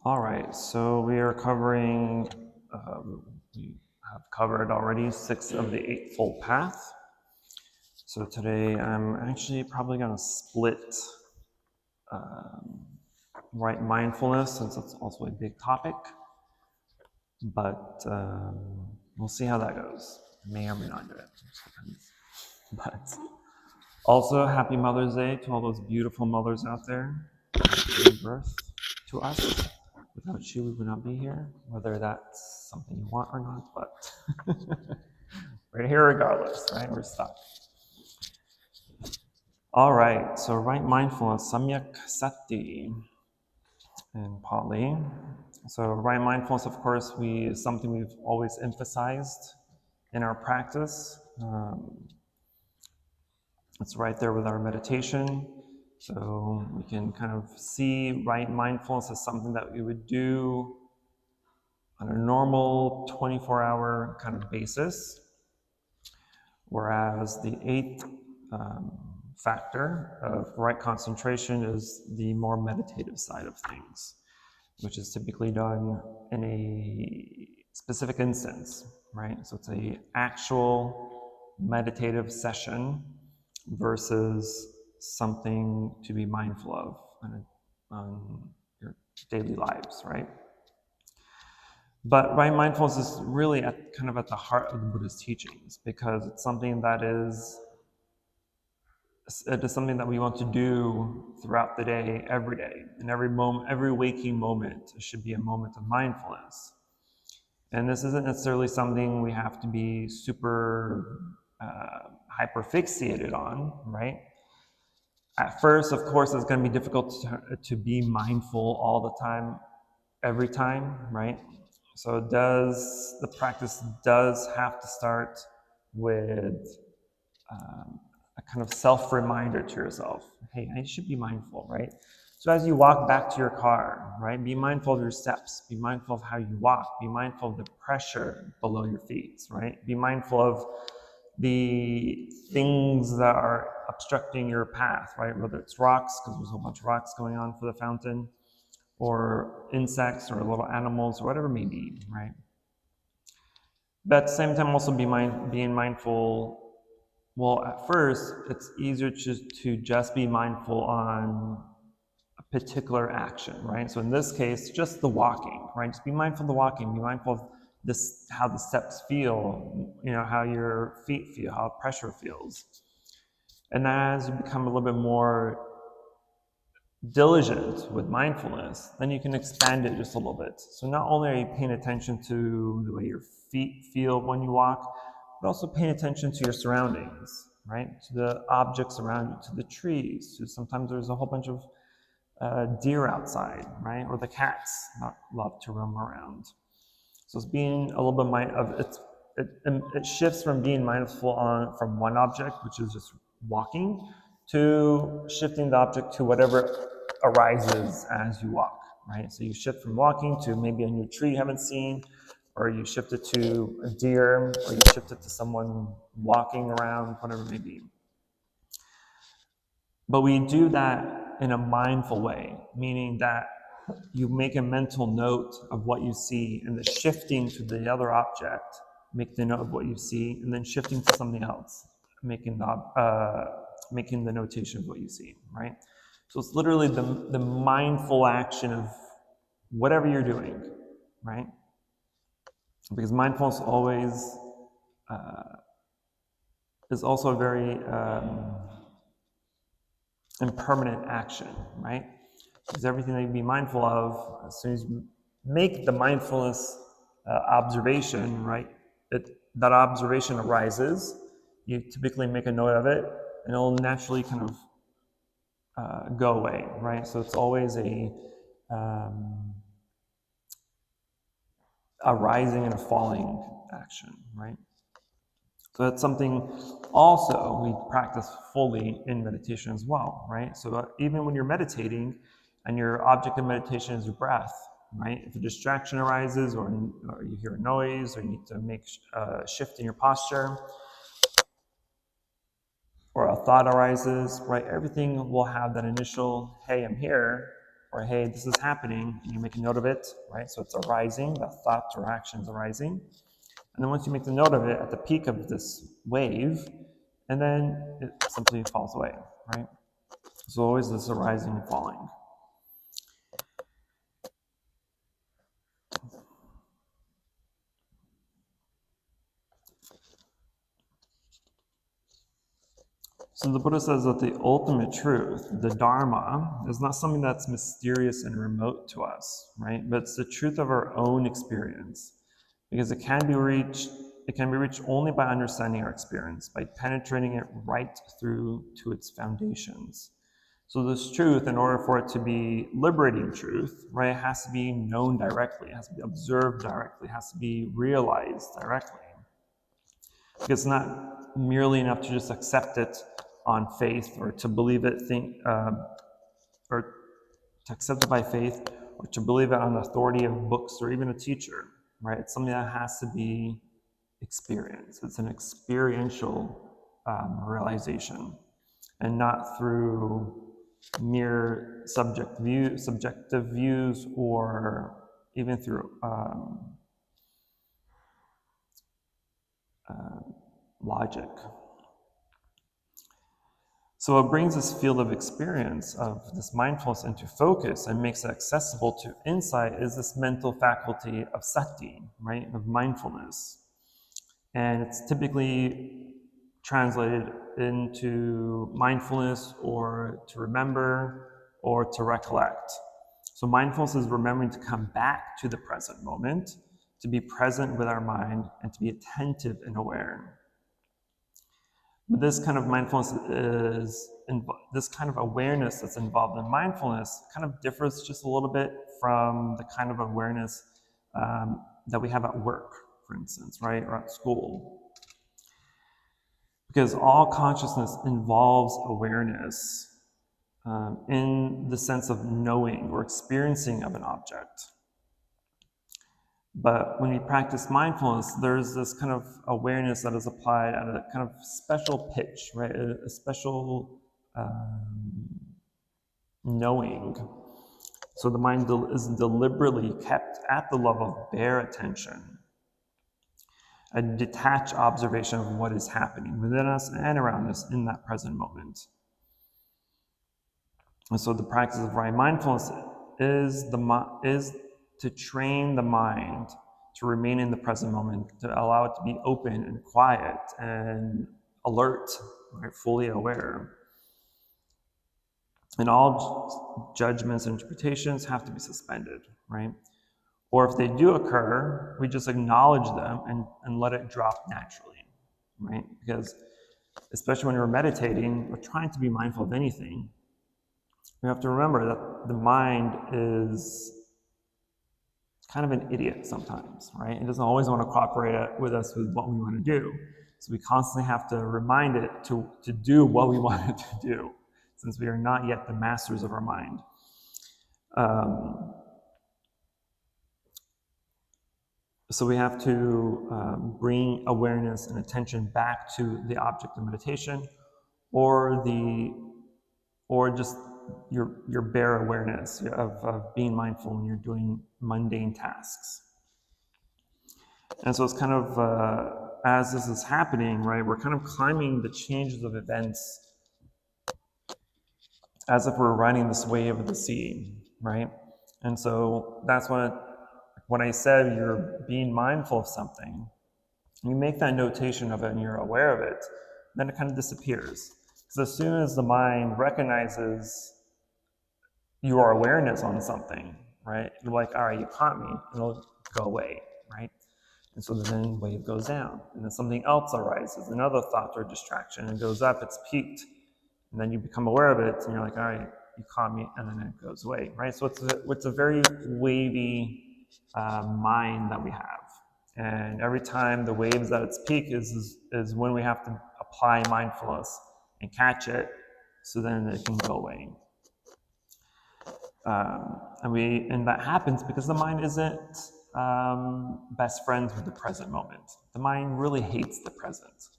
All right, so we are covering, we have covered already 6 of the Eightfold Path. So today I'm actually probably going to split right mindfulness, since it's also a big topic, but we'll see how that goes. May or may not do it. But also, happy Mother's Day to all those beautiful mothers out there giving birth to us. Without you, we would not be here, whether that's something you want or not, but we're here regardless, right? We're stuck. All right, so right mindfulness, samyak sati in Pali. So right mindfulness, of course, is something we've always emphasized in our practice. It's right there with our meditation. So we can kind of see right mindfulness as something that we would do on a normal 24-hour kind of basis. Whereas the eighth factor of right concentration is the more meditative side of things, which is typically done in a specific instance, right? So it's a actual meditative session versus something to be mindful of on your daily lives, right? But right mindfulness is really kind of at the heart of the Buddhist teachings, because it's something that it is something that we want to do throughout the day, every day, in every moment, every waking moment. It should be a moment of mindfulness. And this isn't necessarily something we have to be super hyper-fixated on, right? At first, of course, it's going to be difficult to be mindful all the time, every time, right? So the practice does have to start with a kind of self-reminder to yourself. Hey, I should be mindful, right? So as you walk back to your car, right, be mindful of your steps. Be mindful of how you walk. Be mindful of the pressure below your feet, right? Be mindful of the things that are obstructing your path, right? Whether it's rocks, because there's a whole bunch of rocks going on for the fountain, or insects or little animals or whatever it may be, right? But at the same time, also being mindful. Well, at first, it's easier to just be mindful on a particular action, right? So in this case, just the walking, right? Just be mindful of the walking. Be mindful of this, how the steps feel, how your feet feel, how pressure feels. And as you become a little bit more diligent with mindfulness, then you can expand it just a little bit. So not only are you paying attention to the way your feet feel when you walk, but also paying attention to your surroundings, right? To the objects around you, to the trees, to sometimes there's a whole bunch of deer outside, right? Or the cats that love to roam around. So it's being a little bit it shifts from being mindful from one object, which is just walking, to shifting the object to whatever arises as you walk, right? So you shift from walking to maybe a new tree you haven't seen, or you shift it to a deer, or you shift it to someone walking around, whatever it may be. But we do that in a mindful way, meaning that you make a mental note of what you see, and the shifting to the other object, make the note of what you see, and then shifting to something else, making the notation of what you see, right? So it's literally the mindful action of whatever you're doing, right? Because mindfulness always is also a very impermanent action, right? Because everything that you be mindful of, as soon as you make the mindfulness observation, right, that observation arises, you typically make a note of it, and it'll naturally kind of go away, right? So it's always a rising and a falling action, right? So that's something also we practice fully in meditation as well, right? So even when you're meditating and your object of meditation is your breath, right? If a distraction arises, or you hear a noise, or you need to make a shift in your posture, or a thought arises, right? Everything will have that initial, hey, I'm here, or hey, this is happening, and you make a note of it, right? So it's arising, the thought or action is arising. And then once you make the note of it at the peak of this wave, and then it simply falls away, right? So always this arising and falling. So the Buddha says that the ultimate truth, the Dharma, is not something that's mysterious and remote to us, right? But it's the truth of our own experience, because it can be reached only by understanding our experience, by penetrating it right through to its foundations. So this truth, in order for it to be liberating truth, right, it has to be known directly, it has to be observed directly, it has to be realized directly. Because it's not merely enough to just accept it on faith, or to believe it, or to accept it by faith, or to believe it on the authority of books or even a teacher, right? It's something that has to be experienced. It's an experiential realization, and not through mere subjective views, or even through logic. So it brings this field of experience of this mindfulness into focus and makes it accessible to insight is this mental faculty of sati, right, of mindfulness. And it's typically translated into mindfulness, or to remember, or to recollect. So mindfulness is remembering to come back to the present moment, to be present with our mind, and to be attentive and aware. But this kind of mindfulness this kind of awareness that's involved in mindfulness kind of differs just a little bit from the kind of awareness that we have at work, for instance, right, or at school. Because all consciousness involves awareness in the sense of knowing or experiencing of an object. But when we practice mindfulness, there's this kind of awareness that is applied at a kind of special pitch, right? A special knowing. So the mind is deliberately kept at the level of bare attention, a detached observation of what is happening within us and around us in that present moment. And so the practice of right mindfulness is to train the mind to remain in the present moment, to allow it to be open and quiet and alert, right, fully aware. And all judgments and interpretations have to be suspended, right? Or if they do occur, we just acknowledge them and let it drop naturally, right? Because especially when we're meditating or trying to be mindful of anything, we have to remember that the mind is kind of an idiot sometimes, right? It doesn't always want to cooperate with us with what we want to do. So we constantly have to remind it to do what we want it to do, since we are not yet the masters of our mind. So we have to bring awareness and attention back to the object of meditation, or just your bare awareness of being mindful when you're doing mundane tasks. And so it's kind of, as this is happening, right, we're kind of climbing the changes of events as if we're riding this wave of the sea, right? And so that's when I said you're being mindful of something, you make that notation of it and you're aware of it, then it kind of disappears. Because as soon as the mind recognizes your awareness on something, right, you're like, all right, you caught me, and it'll go away, right? And so then the wave goes down, and then something else arises, another thought or distraction, and it goes up, it's peaked, and then you become aware of it, and you're like, all right, you caught me, and then it goes away, right? So it's a very wavy mind that we have. And every time the wave is at its peak is when we have to apply mindfulness and catch it, so then it can go away. And that happens because the mind isn't best friends with the present moment. The mind really hates the present,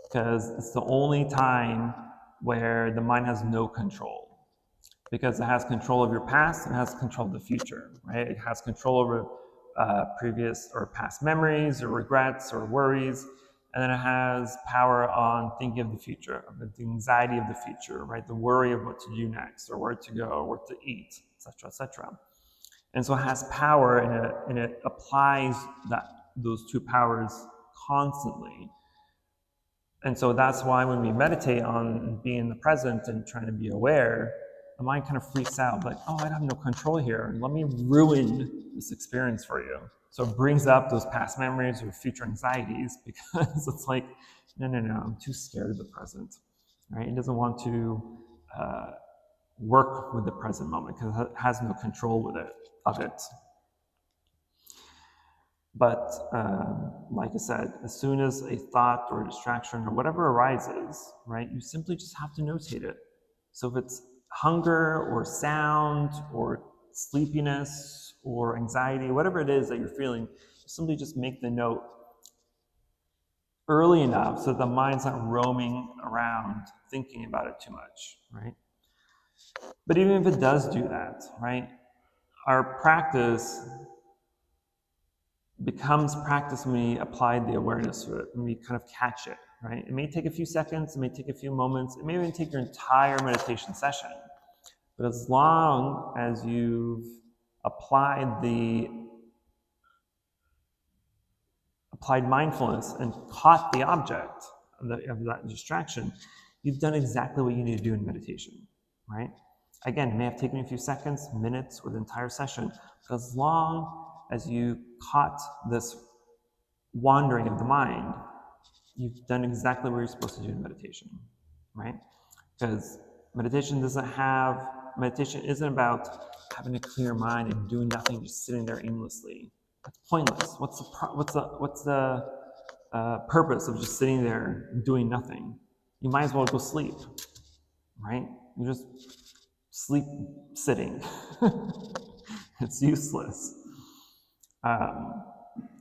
because it's the only time where the mind has no control. because it has control of your past and it has control of the future, right? It has control over previous or past memories or regrets or worries. And then it has power on thinking of the future, of the anxiety of the future, right? The worry of what to do next, or where to go, or what to eat, etc., etc. And so it has power, and it applies those two powers constantly. And so that's why when we meditate on being in the present and trying to be aware, the mind kind of freaks out, like, oh, I have no control here. Let me ruin this experience for you. So it brings up those past memories or future anxieties, because it's like, no, I'm too scared of the present, right? It doesn't want to work with the present moment because it has no control of it. But like I said, as soon as a thought or a distraction or whatever arises, right, you simply just have to notate it. So if it's hunger or sound or sleepiness or anxiety, whatever it is that you're feeling, simply just make the note early enough so that the mind's not roaming around thinking about it too much, right? But even if it does do that, right, our practice becomes practice when we apply the awareness to it, when we kind of catch it, right? It may take a few seconds, it may take a few moments, it may even take your entire meditation session. But as long as you've applied mindfulness and caught the object of that distraction, you've done exactly what you need to do in meditation, right? Again, it may have taken a few seconds, minutes, or the entire session, but as long as you caught this wandering of the mind, you've done exactly what you're supposed to do in meditation, right? Because meditation isn't about having a clear mind and doing nothing, just sitting there aimlessly. That's pointless. What's the purpose of just sitting there and doing nothing? You might as well go sleep, right? You just sleep sitting. It's useless.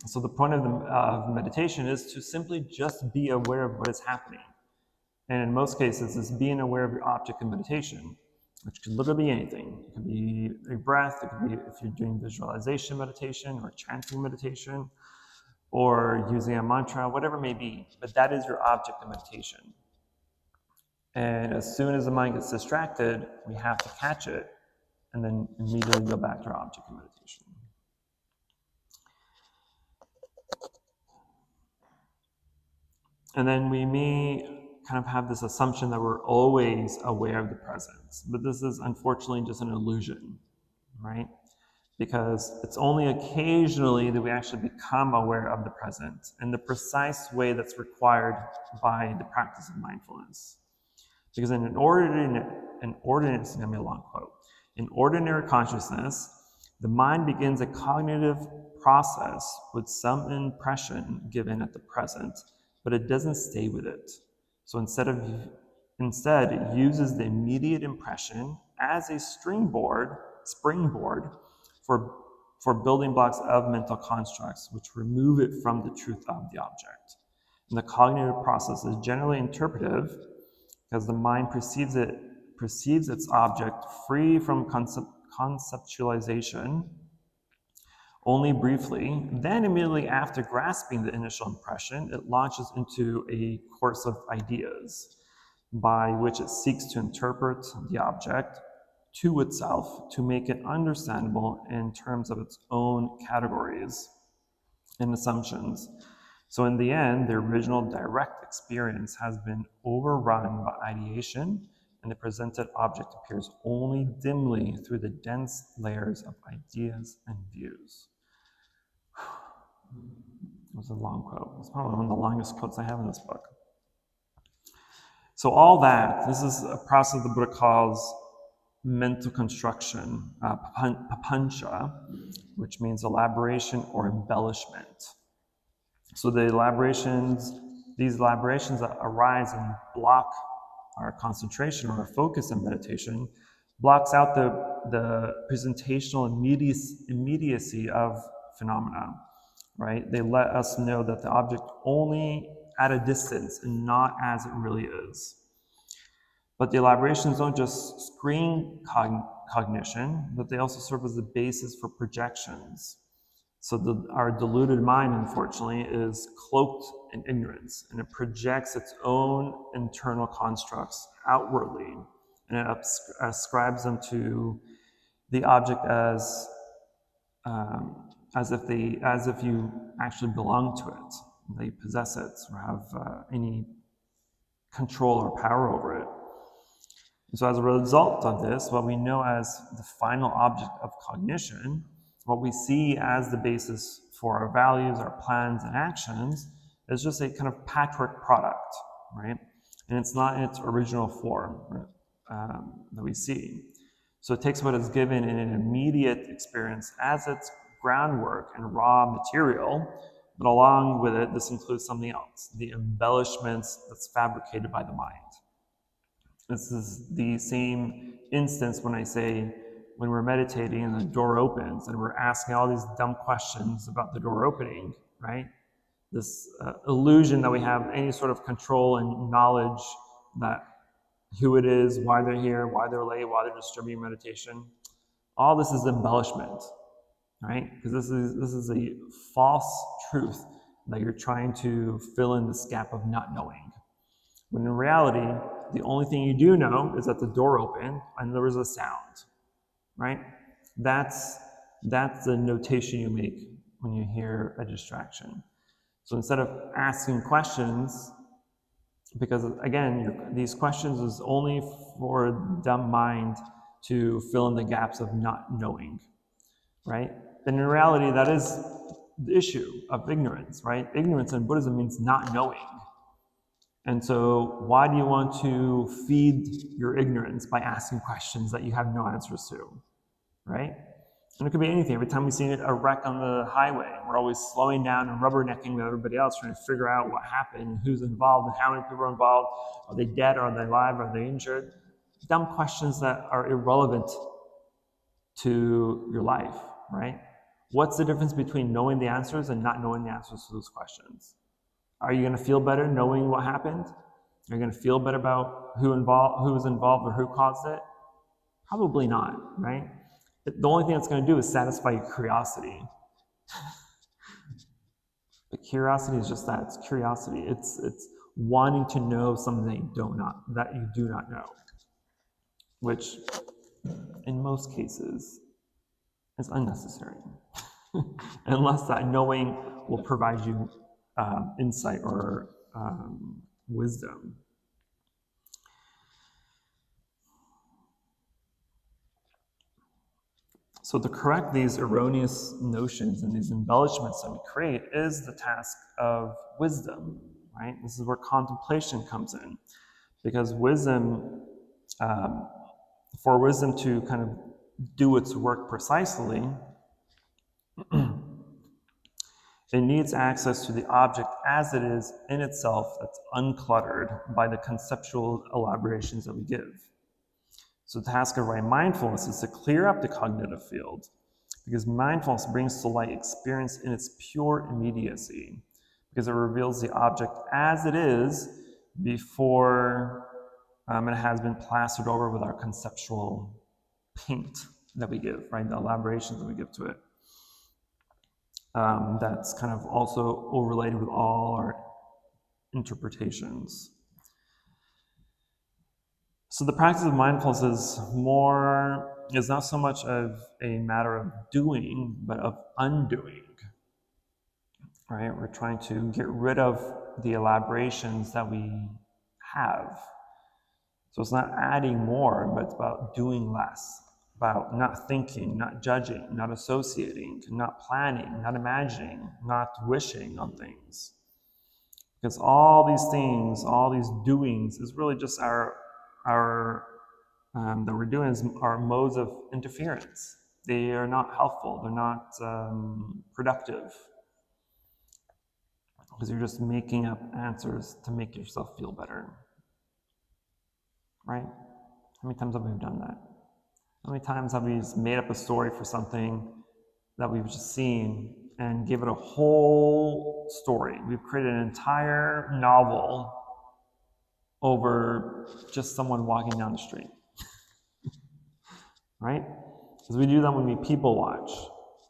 So the point of meditation is to simply just be aware of what is happening. And in most cases, it's being aware of your object in meditation, which can literally be anything. It could be your breath, it could be if you're doing visualization meditation or chanting meditation, or using a mantra, whatever it may be. But that is your object in meditation. And as soon as the mind gets distracted, we have to catch it and then immediately go back to our object in meditation. And then we may kind of have this assumption that we're always aware of the present. But this is unfortunately just an illusion, right? Because it's only occasionally that we actually become aware of the present in the precise way that's required by the practice of mindfulness. Because in this is going to be a long quote. In ordinary consciousness, the mind begins a cognitive process with some impression given at the present, but it doesn't stay with it. So instead, it uses the immediate impression as a springboard for building blocks of mental constructs, which remove it from the truth of the object. And the cognitive process is generally interpretive because the mind perceives its object free from conceptualization only briefly. Then immediately after grasping the initial impression, it launches into a course of ideas by which it seeks to interpret the object to itself to make it understandable in terms of its own categories and assumptions. So in the end, the original direct experience has been overrun by ideation, and the presented object appears only dimly through the dense layers of ideas and views. It was a long quote. It's probably one of the longest quotes I have in this book. So all that, this is a process the Buddha calls mental construction, papancha, which means elaboration or embellishment. So these elaborations that arise and block our concentration or our focus in meditation, blocks out the presentational immediacy of phenomena, right? They let us know that the object only at a distance and not as it really is. But the elaborations don't just screen cognition, but they also serve as the basis for projections. So our deluded mind, unfortunately, is cloaked in ignorance, and it projects its own internal constructs outwardly, and it ascribes them to the object as if you actually belong to it, that you possess it, or have any control or power over it. And so as a result of this, what we know as the final object of cognition, what we see as the basis for our values, our plans, and actions, is just a kind of patchwork product, right? And it's not in its original form that we see. So it takes what is given in an immediate experience as its groundwork and raw material, but along with it, this includes something else, the embellishments that's fabricated by the mind. This is the same instance when I say, when we're meditating and the door opens and we're asking all these dumb questions about the door opening, right? This illusion that we have any sort of control and knowledge that who it is, why they're here, why they're late, why they're disturbing meditation. All this is embellishment, right? Because this is a false truth that you're trying to fill in this gap of not knowing. When in reality, the only thing you do know is that the door opened and there was a sound, right? That's the notation you make when you hear a distraction. So instead of asking questions, because again, these questions is only for a dumb mind to fill in the gaps of not knowing, right? Then in reality, that is the issue of ignorance, right? Ignorance in Buddhism means not knowing. And so why do you want to feed your ignorance by asking questions that you have no answers to, right? And it could be anything. Every time we see a wreck on the highway, we're always slowing down and rubbernecking with everybody else, trying to figure out what happened, who's involved, and how many people are involved. Are they dead? Are they alive? Are they injured? Dumb questions that are irrelevant to your life, right? What's the difference between knowing the answers and not knowing the answers to those questions? Are you going to feel better knowing what happened? Are you going to feel better about who was involved or who caused it? Probably not, right? The only thing it's going to do is satisfy your curiosity. But curiosity is just that. It's curiosity. It's wanting to know something that you do not know, which in most cases is unnecessary, unless that knowing will provide you insight or wisdom. So to correct these erroneous notions and these embellishments that we create is the task of wisdom, right? This is where contemplation comes in, because wisdom, for wisdom to kind of do its work precisely, it needs access to the object as it is in itself, that's uncluttered by the conceptual elaborations that we give. So the task of right mindfulness is to clear up the cognitive field, because mindfulness brings to light experience in its pure immediacy, because it reveals the object as it is before it has been plastered over with our conceptual paint that we give, right? The elaborations that we give to it. That's kind of also overlaid with all our interpretations. So the practice of mindfulness is not so much of a matter of doing, but of undoing, right? We're trying to get rid of the elaborations that we have. So it's not adding more, but it's about doing less, about not thinking, not judging, not associating, not planning, not imagining, not wishing on things. Because all these things, all these doings is really just our that we're doing is our modes of interference. They are not helpful. They're not productive, because you're just making up answers to make yourself feel better, right? How many times have we done that? How many times have we just made up a story for something that we've just seen and give it a whole story? We've created an entire novel over just someone walking down the street, right? Because we do that when we people watch,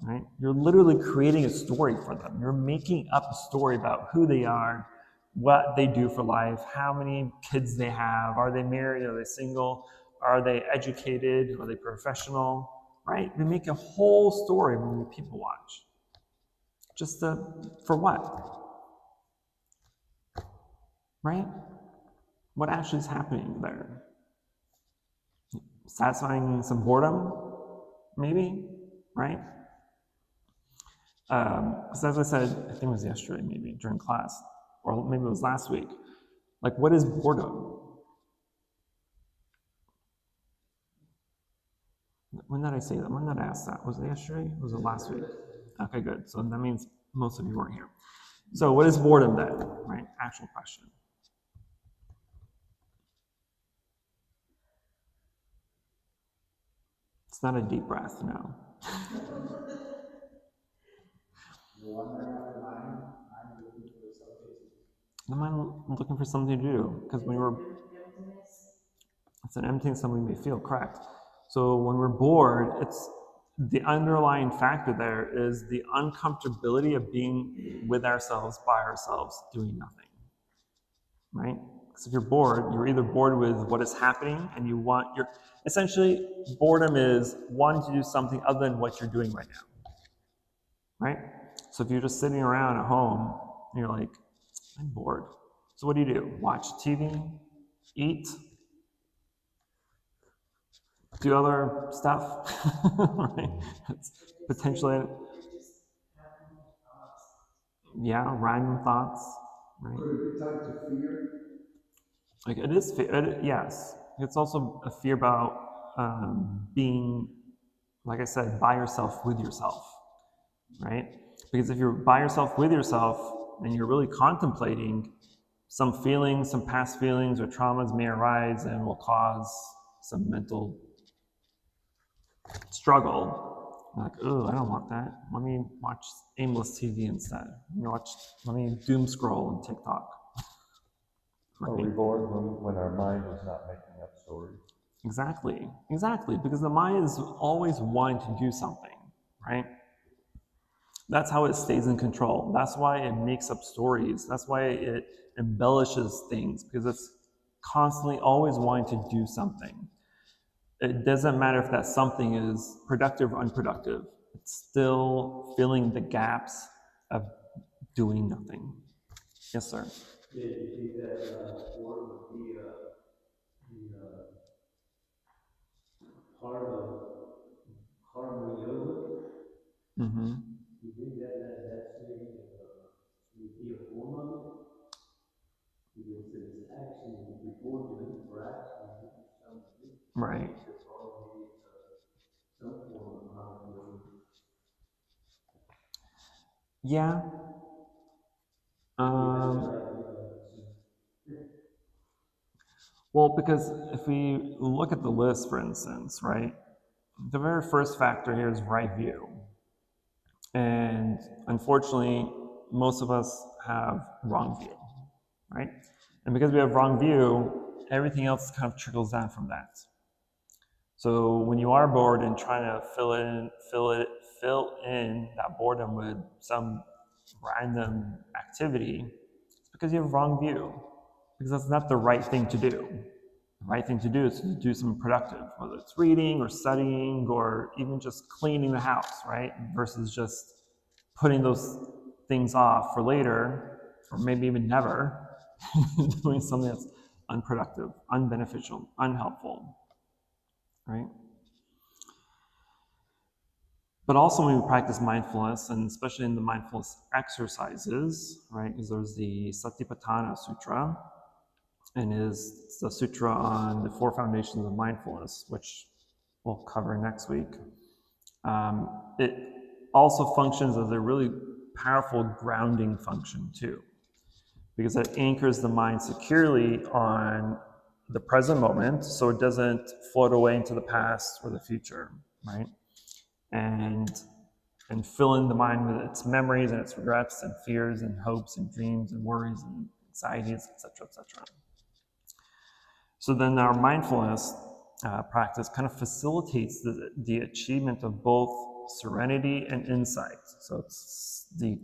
right? You're literally creating a story for them. You're making up a story about who they are, what they do for life, how many kids they have, are they married, are they single, are they educated, are they professional, right? We make a whole story when we people watch. Just for what? Right? What actually is happening there? Satisfying some boredom, maybe, right? Because as I said, I think it was yesterday, maybe during class, or maybe it was last week. Like, what is boredom? When did I say that? When did I ask that? Was it yesterday? Or was it last week? Okay, good. So that means most of you weren't here. So what is boredom then? Right? Actual question. It's not a deep breath, no. The mind looking for something to do, because when we're, it's an emptiness something we may feel, correct. So when we're bored, it's the underlying factor there is the uncomfortability of being with ourselves, by ourselves, doing nothing, right? Because if you're bored, you're either bored with what is happening and you want your, essentially boredom is wanting to do something other than what you're doing right now, right? So if you're just sitting around at home and you're like, I'm bored. So what do? Watch TV, eat, do other stuff, right? It's potentially, yeah, random thoughts, right? Could it be tied to fear? Like it is fear, yes. It's also a fear about being, like I said, by yourself with yourself, right? Because if you're by yourself with yourself and you're really contemplating, some feelings, some past feelings or traumas may arise and will cause some mental struggle. Like, oh, I don't want that. Let me watch aimless TV instead. Let me doom scroll on TikTok. Are we bored when our mind is not making up stories? Exactly, because the mind is always wanting to do something, right? That's how it stays in control. That's why it makes up stories. That's why it embellishes things, because it's constantly always wanting to do something. It doesn't matter if that something is productive or unproductive. It's still filling the gaps of doing nothing. Yes, sir. Yeah, you think that boredom would be the part of karma yoga? Mm-hmm. You think that's maybe would be a form of it? Because it's actually before doing or actually doing something. Right. So probably some form of karma yoga. Yeah. Well, because if we look at the list, for instance, right, the very first factor here is right view. And unfortunately, most of us have wrong view, right? And because we have wrong view, everything else kind of trickles down from that. So when you are bored and trying to fill in that boredom with some random activity, it's because you have wrong view. Because that's not the right thing to do. The right thing to do is to do something productive, whether it's reading or studying or even just cleaning the house, right? Versus just putting those things off for later, or maybe even never, doing something that's unproductive, unbeneficial, unhelpful, right? But also when we practice mindfulness, and especially in the mindfulness exercises, right? Because there's the Satipatthana Sutra, and is the sutra on the 4 foundations of mindfulness, which we'll cover next week. It also functions as a really powerful grounding function too, because it anchors the mind securely on the present moment, so it doesn't float away into the past or the future, right? And fill in the mind with its memories and its regrets and fears and hopes and dreams and worries and anxieties, etc., etc. So then our mindfulness practice kind of facilitates the achievement of both serenity and insight. So it's the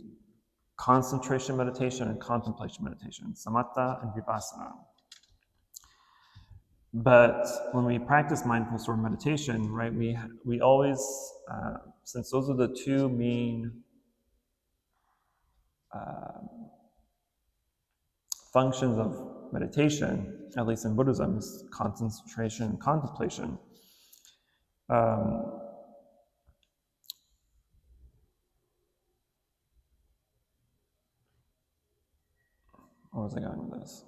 concentration meditation and contemplation meditation, samatha and vipassana. But when we practice mindfulness or meditation, right, we always, since those are the two main functions of meditation, at least in Buddhism, is concentration and contemplation. Where was I going with this?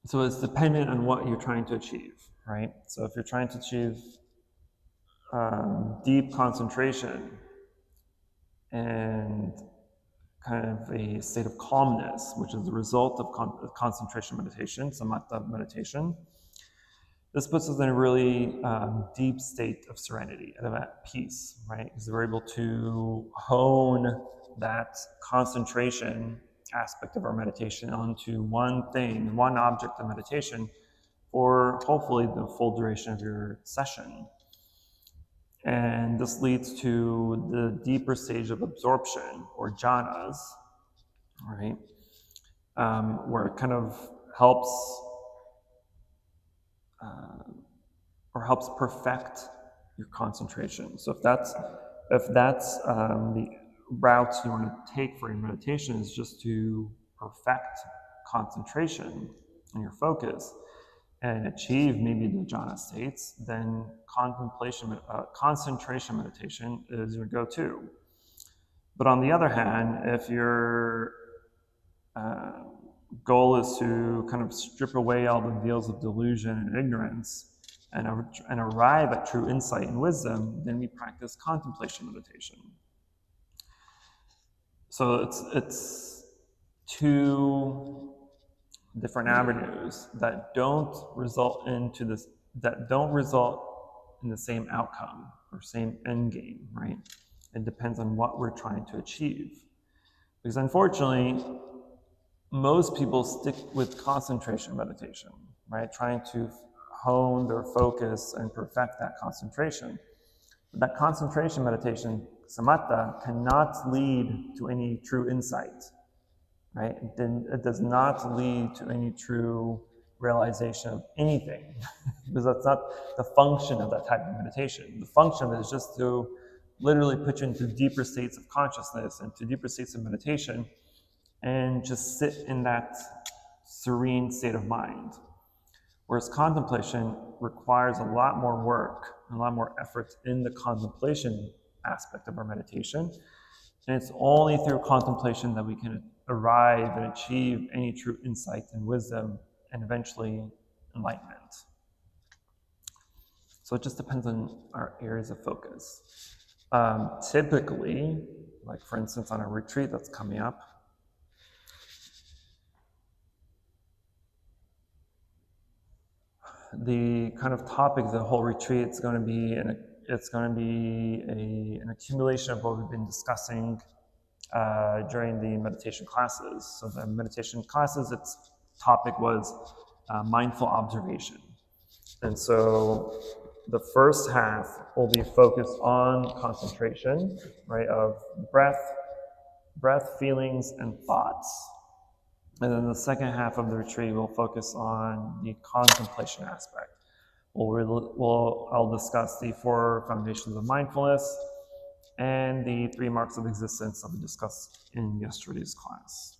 So it's dependent on what you're trying to achieve, right? So if you're trying to achieve deep concentration and kind of a state of calmness, which is the result of concentration meditation, samatha meditation, this puts us in a really deep state of serenity and of at peace, right? Because we're able to hone that concentration aspect of our meditation onto one thing, one object of meditation for hopefully the full duration of your session. And this leads to the deeper stage of absorption or jhanas, right? Where it kind of helps helps perfect your concentration. So if that's the route you want to take for your meditation, is just to perfect concentration and your focus and achieve maybe the jhana states, then concentration meditation is your go-to. But on the other hand, if your goal is to kind of strip away all the veils of delusion and ignorance and arrive at true insight and wisdom, then we practice contemplation meditation. So it's two different avenues that don't result in the same outcome or same end game, right? It depends on what we're trying to achieve. Because unfortunately, most people stick with concentration meditation, right? Trying to hone their focus and perfect that concentration. But that concentration meditation, samatha, cannot lead to any true insight, right? It does not lead to any true realization of anything, because that's not the function of that type of meditation. The function of it is just to literally put you into deeper states of consciousness and to deeper states of meditation and just sit in that serene state of mind. Whereas contemplation requires a lot more work, a lot more effort in the contemplation aspect of our meditation. And it's only through contemplation that we can arrive and achieve any true insight and wisdom and eventually enlightenment. So it just depends on our areas of focus. Typically, like for instance on a retreat that's coming up, the kind of topic of the whole retreat is going to be an accumulation of what we've been discussing during the meditation classes. So the meditation classes, its topic was mindful observation. And so the first half will be focused on concentration, right, of breath, feelings, and thoughts. And then the second half of the retreat will focus on the contemplation aspect. I'll discuss the 4 foundations of mindfulness and the 3 marks of existence that we discussed in yesterday's class.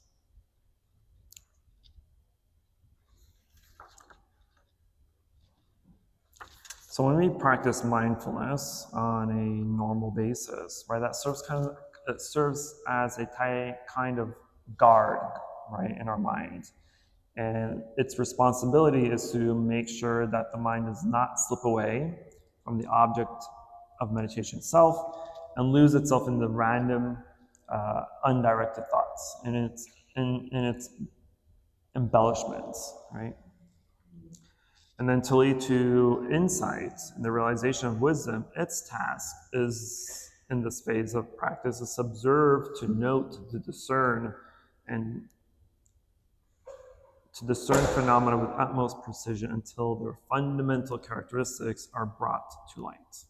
So when we practice mindfulness on a normal basis, right, it serves as a kind of guard, right, in our mind. And its responsibility is to make sure that the mind does not slip away from the object of meditation itself and lose itself in the random, undirected thoughts and in its embellishments, right? And then to lead to insight and the realization of wisdom, its task is, in this phase of practice, is to observe, to note, to discern, and to discern phenomena with utmost precision until their fundamental characteristics are brought to light.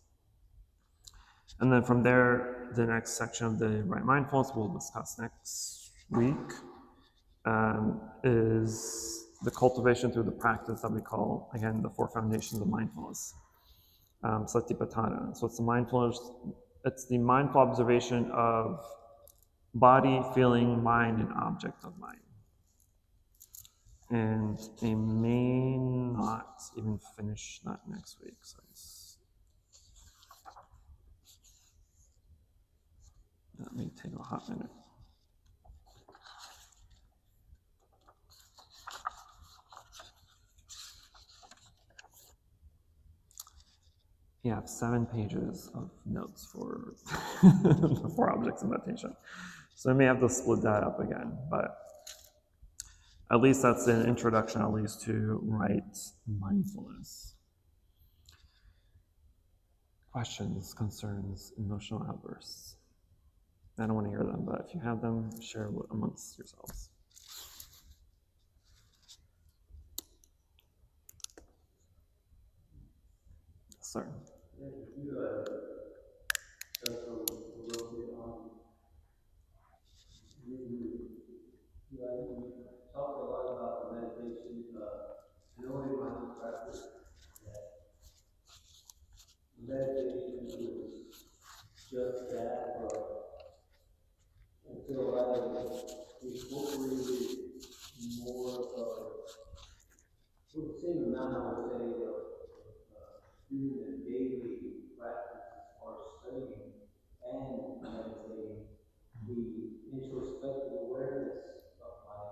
And then from there, the next section of the right mindfulness we'll discuss next week is the cultivation through the practice that we call, again, the 4 foundations of mindfulness, satipatthana. So it's the mindful observation of body, feeling, mind, and object of mind. And I may not even finish that next week. So that may take a hot minute. Yeah, I have 7 pages of notes for the 4 objects of meditation. So I may have to split that up again, but at least that's an introduction, at least, to right mindfulness. Questions, concerns, emotional outbursts. I don't want to hear them, but if you have them, share amongst yourselves. Sir. Yeah, you touch a little bit on you talk a lot about the meditation. I know in my own practice that meditation was just that, but until I incorporated more of the same amount, I would say, of doing the daily practice as far as studying and meditating, the introspective awareness of my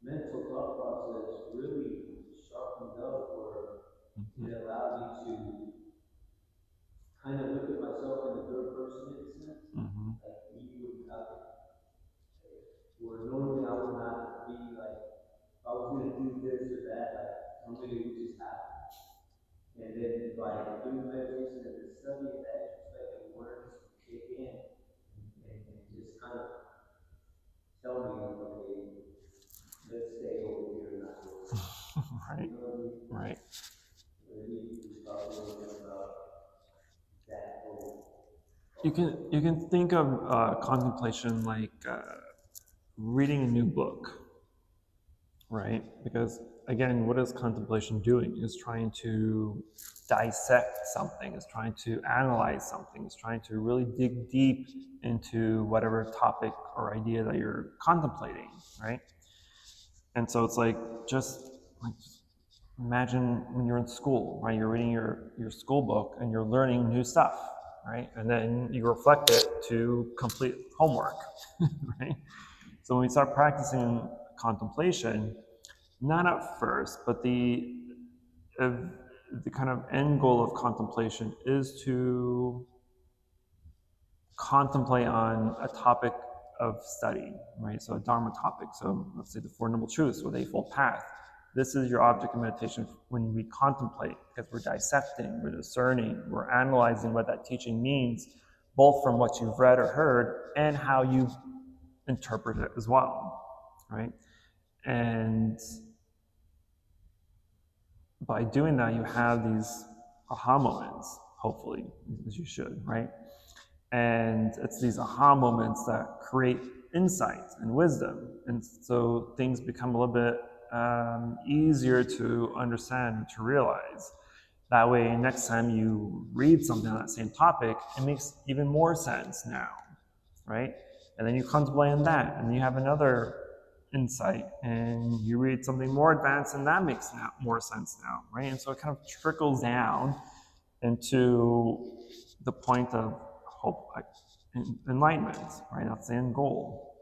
mental thought process really sharpened up, where it allowed me to kind of look at myself in the third person in a sense. Like where normally I would not be like, if I was going to do this or that, like normally it would just happen. And then by doing meditation and the study, that introspective awareness would kick in and just kind of tell me, okay, let's stay over here and not go over here. Right. You know what I mean? Right. Maybe just talk a little bit about that whole. You can think of contemplation like reading a new book, right? Because again, what is contemplation doing? Is trying to dissect something, is trying to analyze something, is trying to really dig deep into whatever topic or idea that you're contemplating, right? And so it's like just imagine when you're in school, right? You're reading your school book and you're learning new stuff, right? And then you reflect it to complete homework, right? So when we start practicing contemplation, not at first, but the kind of end goal of contemplation is to contemplate on a topic of study, right? So a Dharma topic. So let's say the Four Noble Truths or the Eightfold Path. This is your object of meditation when we contemplate, because we're dissecting, we're discerning, we're analyzing what that teaching means, both from what you've read or heard and how you interpret it as well, right? And by doing that, you have these aha moments, hopefully, as you should, right? And it's these aha moments that create insight and wisdom. And so things become a little bit easier to understand and to realize. That way, next time you read something on that same topic, it makes even more sense now, right? And then you contemplate on that, and you have another insight, and you read something more advanced, and that makes more sense now, right? And so it kind of trickles down into the point of hope, like enlightenment, right? That's the end goal.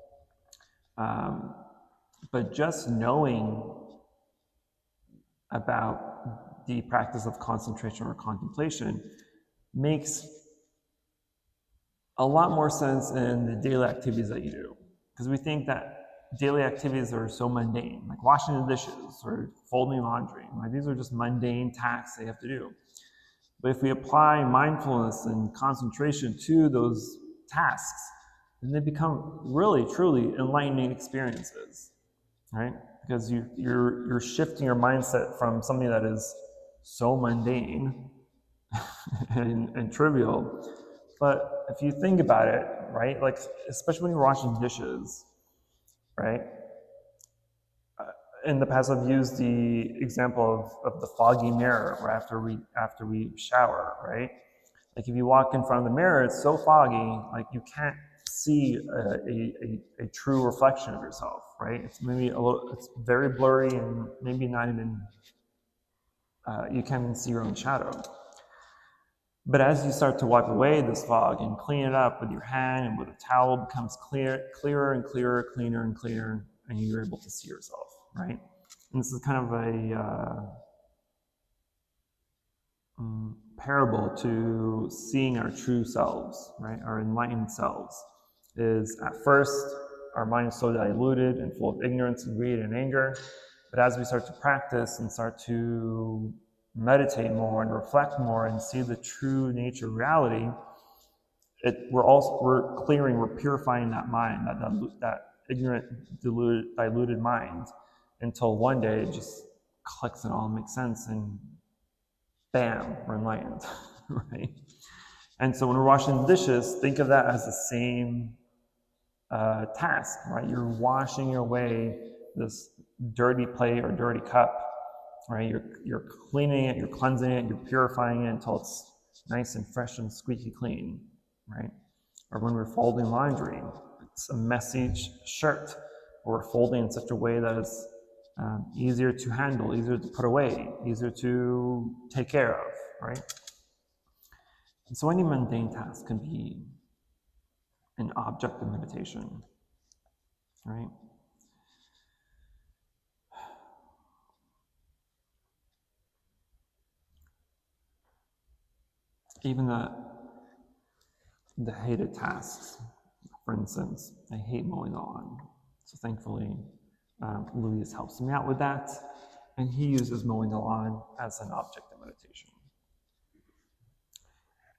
But just knowing about the practice of concentration or contemplation makes a lot more sense in the daily activities that you do. Because we think that daily activities are so mundane, like washing the dishes or folding laundry, right? These are just mundane tasks they have to do. But if we apply mindfulness and concentration to those tasks, then they become really, truly enlightening experiences, right? because you're shifting your mindset from something that is so mundane and trivial. But if you think about it, right, like especially when you're washing dishes, right? In the past, I've used the example of the foggy mirror right after we shower, right? Like if you walk in front of the mirror, it's so foggy, like you can't see a true reflection of yourself, right? It's maybe it's very blurry and maybe not even, you can't even see your own shadow. But as you start to wipe away this fog and clean it up with your hand and with a towel, it becomes clearer and clearer, cleaner and cleaner, and you're able to see yourself, right? And this is kind of a parable to seeing our true selves, right? Our enlightened selves is at first our mind is so diluted and full of ignorance and greed and anger, but as we start to practice and start to meditate more and reflect more and see the true nature of reality, we're clearing, we're purifying that mind, that ignorant, diluted mind, until one day it just clicks and all makes sense, and bam, we're enlightened, right? And so when we're washing the dishes, think of that as the same task, right? You're washing away this dirty plate or dirty cup, right? You're cleaning it, you're cleansing it, you're purifying it until it's nice and fresh and squeaky clean, right? Or when we're folding laundry, it's a messy shirt, or we're folding in such a way that is easier to handle, easier to put away, easier to take care of, right? And so any mundane task can be an object of meditation, right? Even the hated tasks, for instance, I hate mowing the lawn. So thankfully, Louis helps me out with that, and he uses mowing the lawn as an object of meditation.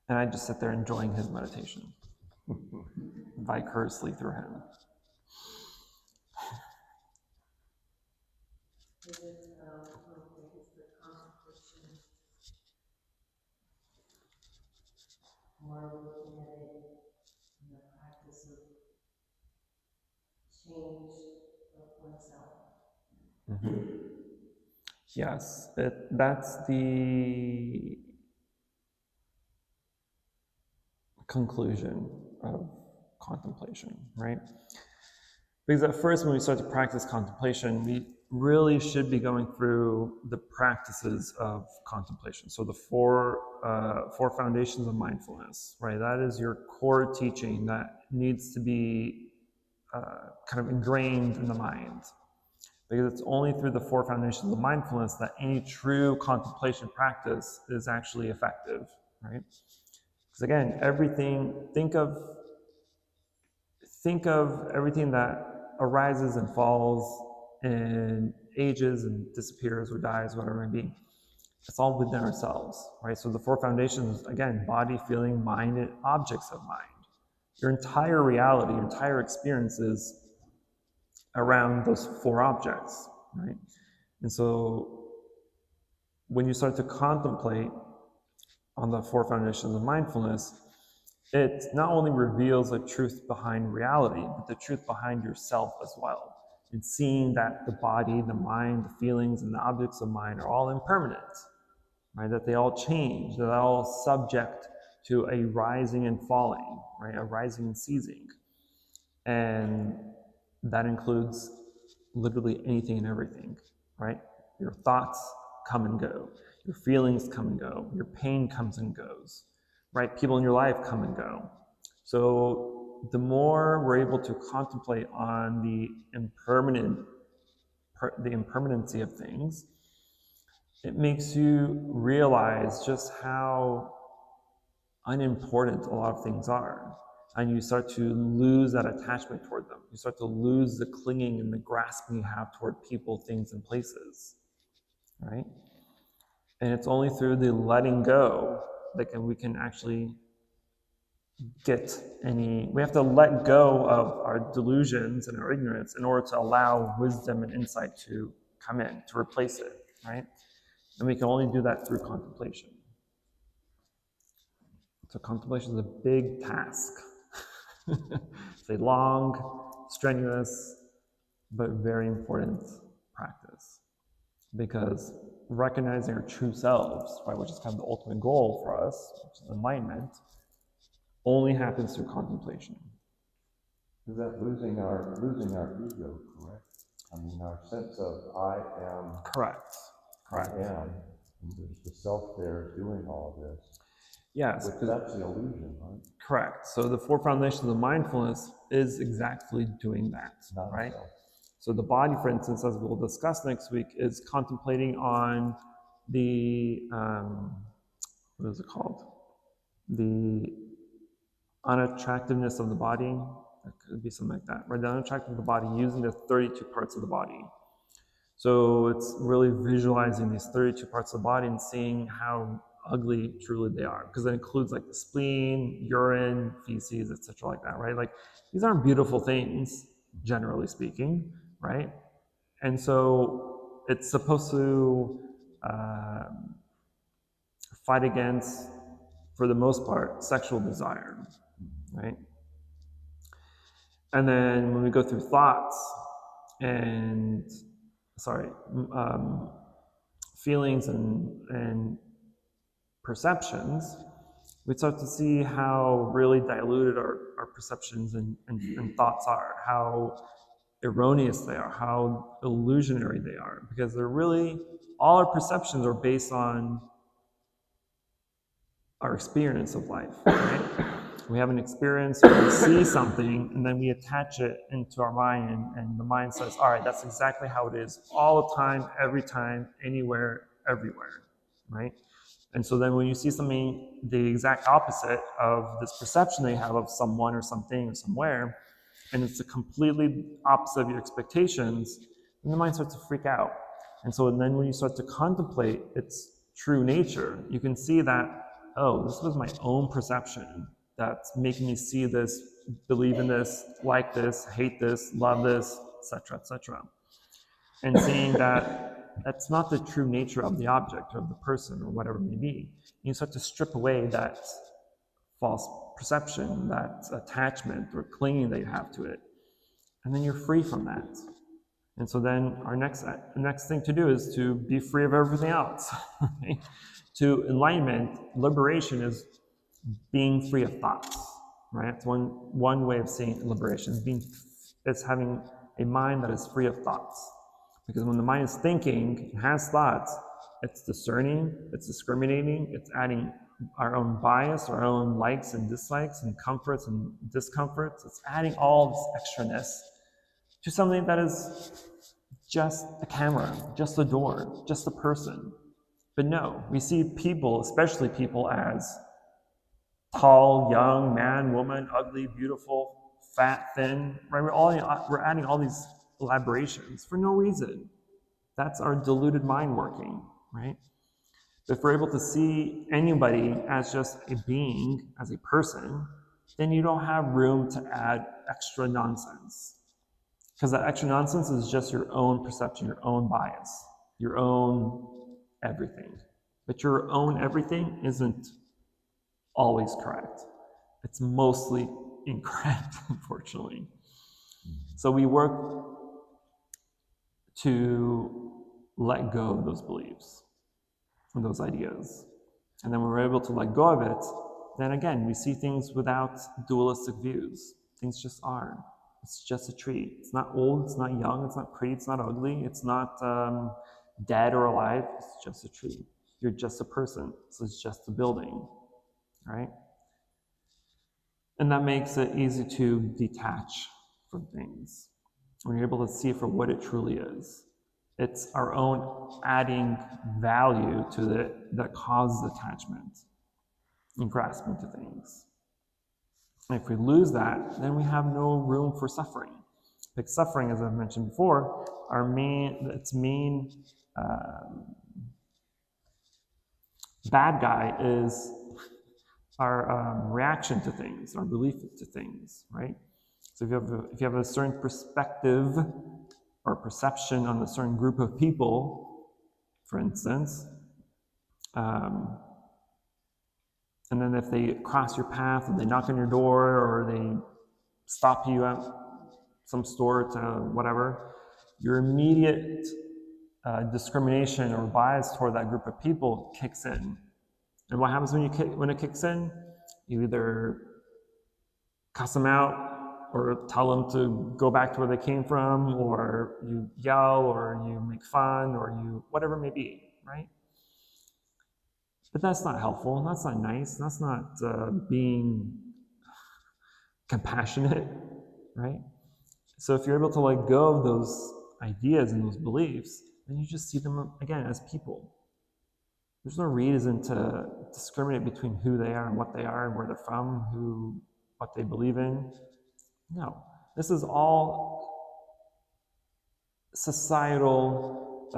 And I just sit there enjoying his meditation, vicariously through him. More looking at it in the practice of change of oneself. Mm-hmm. Yes, that's the conclusion of contemplation, right? Because at first, when we start to practice contemplation, we really should be going through the practices of contemplation. So the four foundations of mindfulness, right? That is your core teaching that needs to be kind of ingrained in the mind. Because it's only through the four foundations of mindfulness that any true contemplation practice is actually effective, right? Because again, think of everything that arises and falls and ages and disappears or dies, whatever it may be. It's all within ourselves, right? So the four foundations, again, body, feeling, mind, and objects of mind. Your entire reality, your entire experience is around those four objects, right? And so when you start to contemplate on the four foundations of mindfulness, it not only reveals the truth behind reality, but the truth behind yourself as well. And seeing that the body, the mind, the feelings, and the objects of mind are all impermanent, right? That they all change, that they're all subject to a rising and falling, right? A rising and ceasing. And that includes literally anything and everything, right? Your thoughts come and go. Your feelings come and go. Your pain comes and goes, right? People in your life come and go. So the more we're able to contemplate on the impermanency of things, it makes you realize just how unimportant a lot of things are. And you start to lose that attachment toward them. You start to lose the clinging and the grasping you have toward people, things, and places, right? And it's only through the letting go that we can actually we have to let go of our delusions and our ignorance in order to allow wisdom and insight to come in, to replace it, right? And we can only do that through contemplation. So contemplation is a big task. It's a long, strenuous, but very important practice. Because recognizing our true selves, right, which is kind of the ultimate goal for us, which is enlightenment, only happens through contemplation. Is that losing our ego, correct? I mean, our sense of I am. Correct. I am. And there's the self there doing all of this. Yes. But that's the illusion, right? Correct. So the four foundations of mindfulness is exactly doing that, Not right? self. So the body, for instance, as we'll discuss next week, is contemplating on the, what is it called? The unattractiveness of the body. It could be something like that, right? The unattractiveness of the body using the 32 parts of the body. So it's really visualizing these 32 parts of the body and seeing how ugly truly they are, because it includes like the spleen, urine, feces, etc., like that, right? Like these aren't beautiful things, generally speaking, right? And so it's supposed to fight against, for the most part, sexual desire, right? And then when we go through thoughts and, feelings and perceptions, we start to see how really diluted our perceptions and thoughts are, how erroneous they are, how illusionary they are, because they're really, all our perceptions are based on our experience of life, right? We have an experience, we see something, and then we attach it into our mind, and the mind says, all right, that's exactly how it is all the time, every time, anywhere, everywhere, right? And so then when you see something, the exact opposite of this perception that you have of someone or something or somewhere, and it's a completely opposite of your expectations, then the mind starts to freak out. And so then when you start to contemplate its true nature, you can see that, oh, this was my own perception that's making me see this, believe in this, like this, hate this, love this, etc., etc. And seeing that that's not the true nature of the object or of the person or whatever it may be. You start to strip away that false perception, that attachment or clinging that you have to it. And then you're free from that. And so then our next thing to do is to be free of everything else. Right? To enlightenment, liberation is being free of thoughts, right? It's one way of seeing liberation. It's having a mind that is free of thoughts. Because when the mind is thinking, it has thoughts, it's discerning, it's discriminating, it's adding our own bias, our own likes and dislikes and comforts and discomforts. It's adding all this extraness to something that is just a camera, just a door, just a person. But no, we see people, especially people, as tall, young, man, woman, ugly, beautiful, fat, thin, right? We're adding all these elaborations for no reason. That's our deluded mind working, right? If we're able to see anybody as just a being, as a person, then you don't have room to add extra nonsense. Because that extra nonsense is just your own perception, your own bias, your own everything. But your own everything isn't always correct. It's mostly incorrect, unfortunately. So we work to let go of those beliefs and those ideas. And then when we're able to let go of it, then again, we see things without dualistic views. Things just are. It's just a tree. It's not old, it's not young, it's not pretty, it's not ugly, it's not dead or alive. It's just a tree. You're just a person, so it's just a building, right? And that makes it easy to detach from things. When you're able to see it for what it truly is. It's our own adding value to it that causes attachment and grasping to things. And if we lose that, then we have no room for suffering. Like suffering, as I've mentioned before, its main bad guy is reaction to things, our belief to things, right? So if you have a certain perspective or perception on a certain group of people, for instance, and then if they cross your path and they knock on your door or they stop you at some store to whatever, your immediate discrimination or bias toward that group of people kicks in. And what happens when it kicks in? You either cuss them out or tell them to go back to where they came from, or you yell, or you make fun, or you whatever it may be, right? But that's not helpful. That's not nice. That's not being compassionate, right? So if you're able to let go of those ideas and those beliefs, then you just see them again as people. There's no reason to discriminate between who they are and what they are and where they're from, what they believe in. No, this is all societal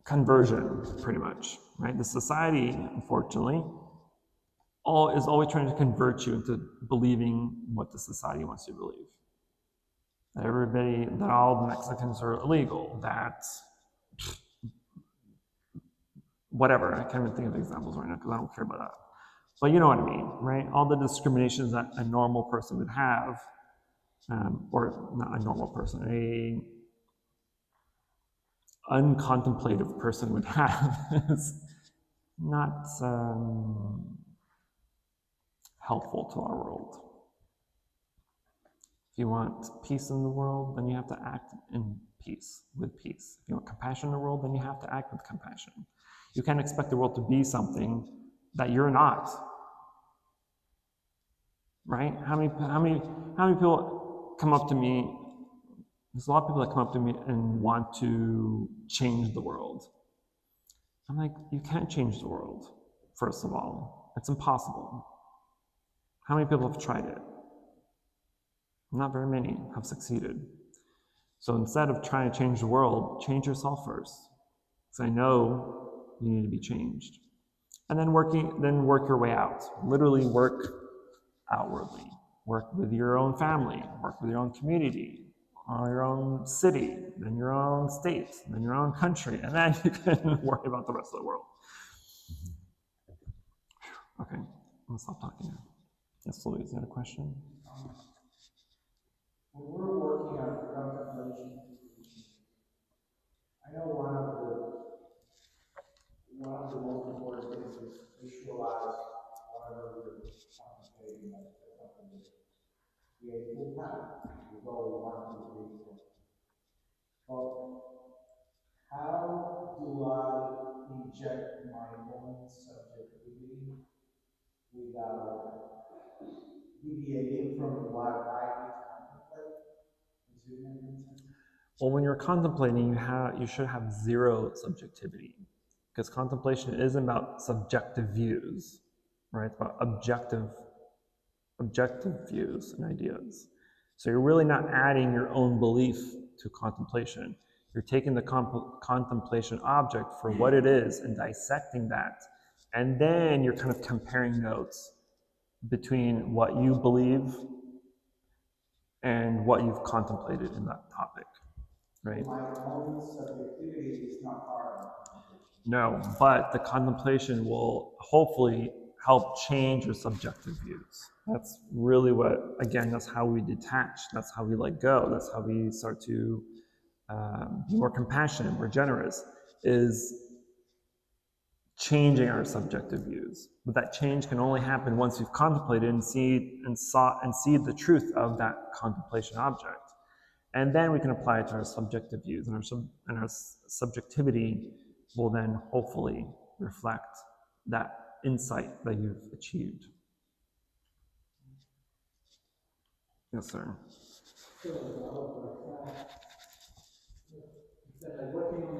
conversion, pretty much, right? The society, unfortunately, is always trying to convert you into believing what the society wants you to believe. That all the Mexicans are illegal, that whatever. I can't even think of examples right now because I don't care about that. But you know what I mean, right? All the discriminations that a normal person would have, or not a normal person, a uncontemplative person would have is not helpful to our world. If you want peace in the world, then you have to act in peace, with peace. If you want compassion in the world, then you have to act with compassion. You can't expect the world to be something that you're not. Right? How many people come up to me? There's a lot of people that come up to me and want to change the world. I'm like, you can't change the world, first of all. It's impossible. How many people have tried it? Not very many have succeeded. So instead of trying to change the world, change yourself first. Because I know you need to be changed. And then work your way out. Literally work outwardly. Work with your own family, work with your own community, your own city, then your own state, then your own country, and then you can worry about the rest of the world. Okay, I'm gonna stop talking now. Yes, Louise, you had a question? When we're working on contemplation, I know one of the most important things is visualize whatever we're contemplating as something that the Eightfold Path is all we want to do. But how do I inject my own subjectivity without deviating from what I need to contemplate? Does it make sense? Well, when you're contemplating, you should have zero subjectivity, because contemplation isn't about subjective views, right? It's about objective views and ideas. So you're really not adding your own belief to contemplation. You're taking the contemplation object for what it is and dissecting that. And then you're kind of comparing notes between what you believe and what you've contemplated in that topic, right? My own subjectivity is not part of it. No, but the contemplation will hopefully help change your subjective views. That's really that's how we detach. That's how we let go. That's how we start to be more compassionate, more generous, is changing our subjective views. But that change can only happen once you've contemplated and see the truth of that contemplation object. And then we can apply it to our subjective views, and our subjectivity will then hopefully reflect that insight that you've achieved. Yes, sir. So, like working on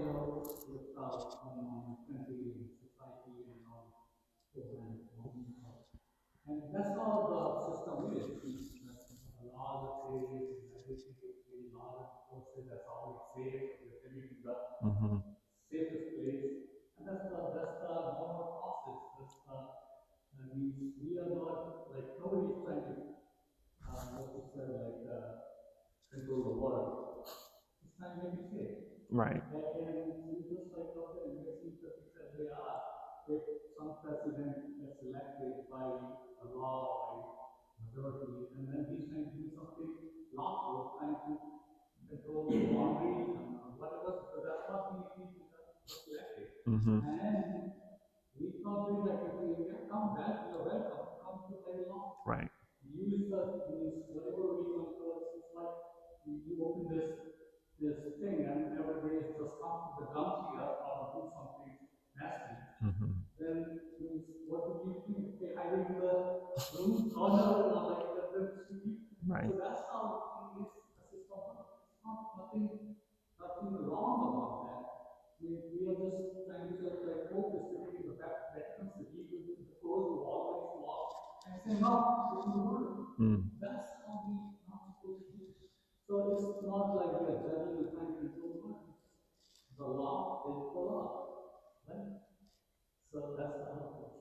yourself on country and society and on children. And that's how the system is. A lot of things and everything is a lot of forces, that's all it's safe, you're telling you the safest place. And that's the normal we are not, like, nobody is trying to, what you said, like, control the world. It's trying to make it safe. Right. And we just like out there, and let's see that as they are, if some president gets elected by a law, by majority, and then he's trying to do something lawful, trying to control the boundaries and whatever, because that's what he was elected. Mm-hmm. And we thought very like, if you come back, you're welcome, come to play along. Right. Use whatever reason, because it's like you open this thing and everybody has just come to the dump here or do something nasty. Mm-hmm. Then means what would you think? Okay, hiding in the room corner or like the Right. So that's how the system works. It's not nothing wrong about that. We are just trying to like focus sitting in the Vatican City with the closed wall, nice wall, and say no, this is the word. That's how we are supposed to do. So it's not like we are judging and trying to control the word. The law is the law, right? So that's the outcome.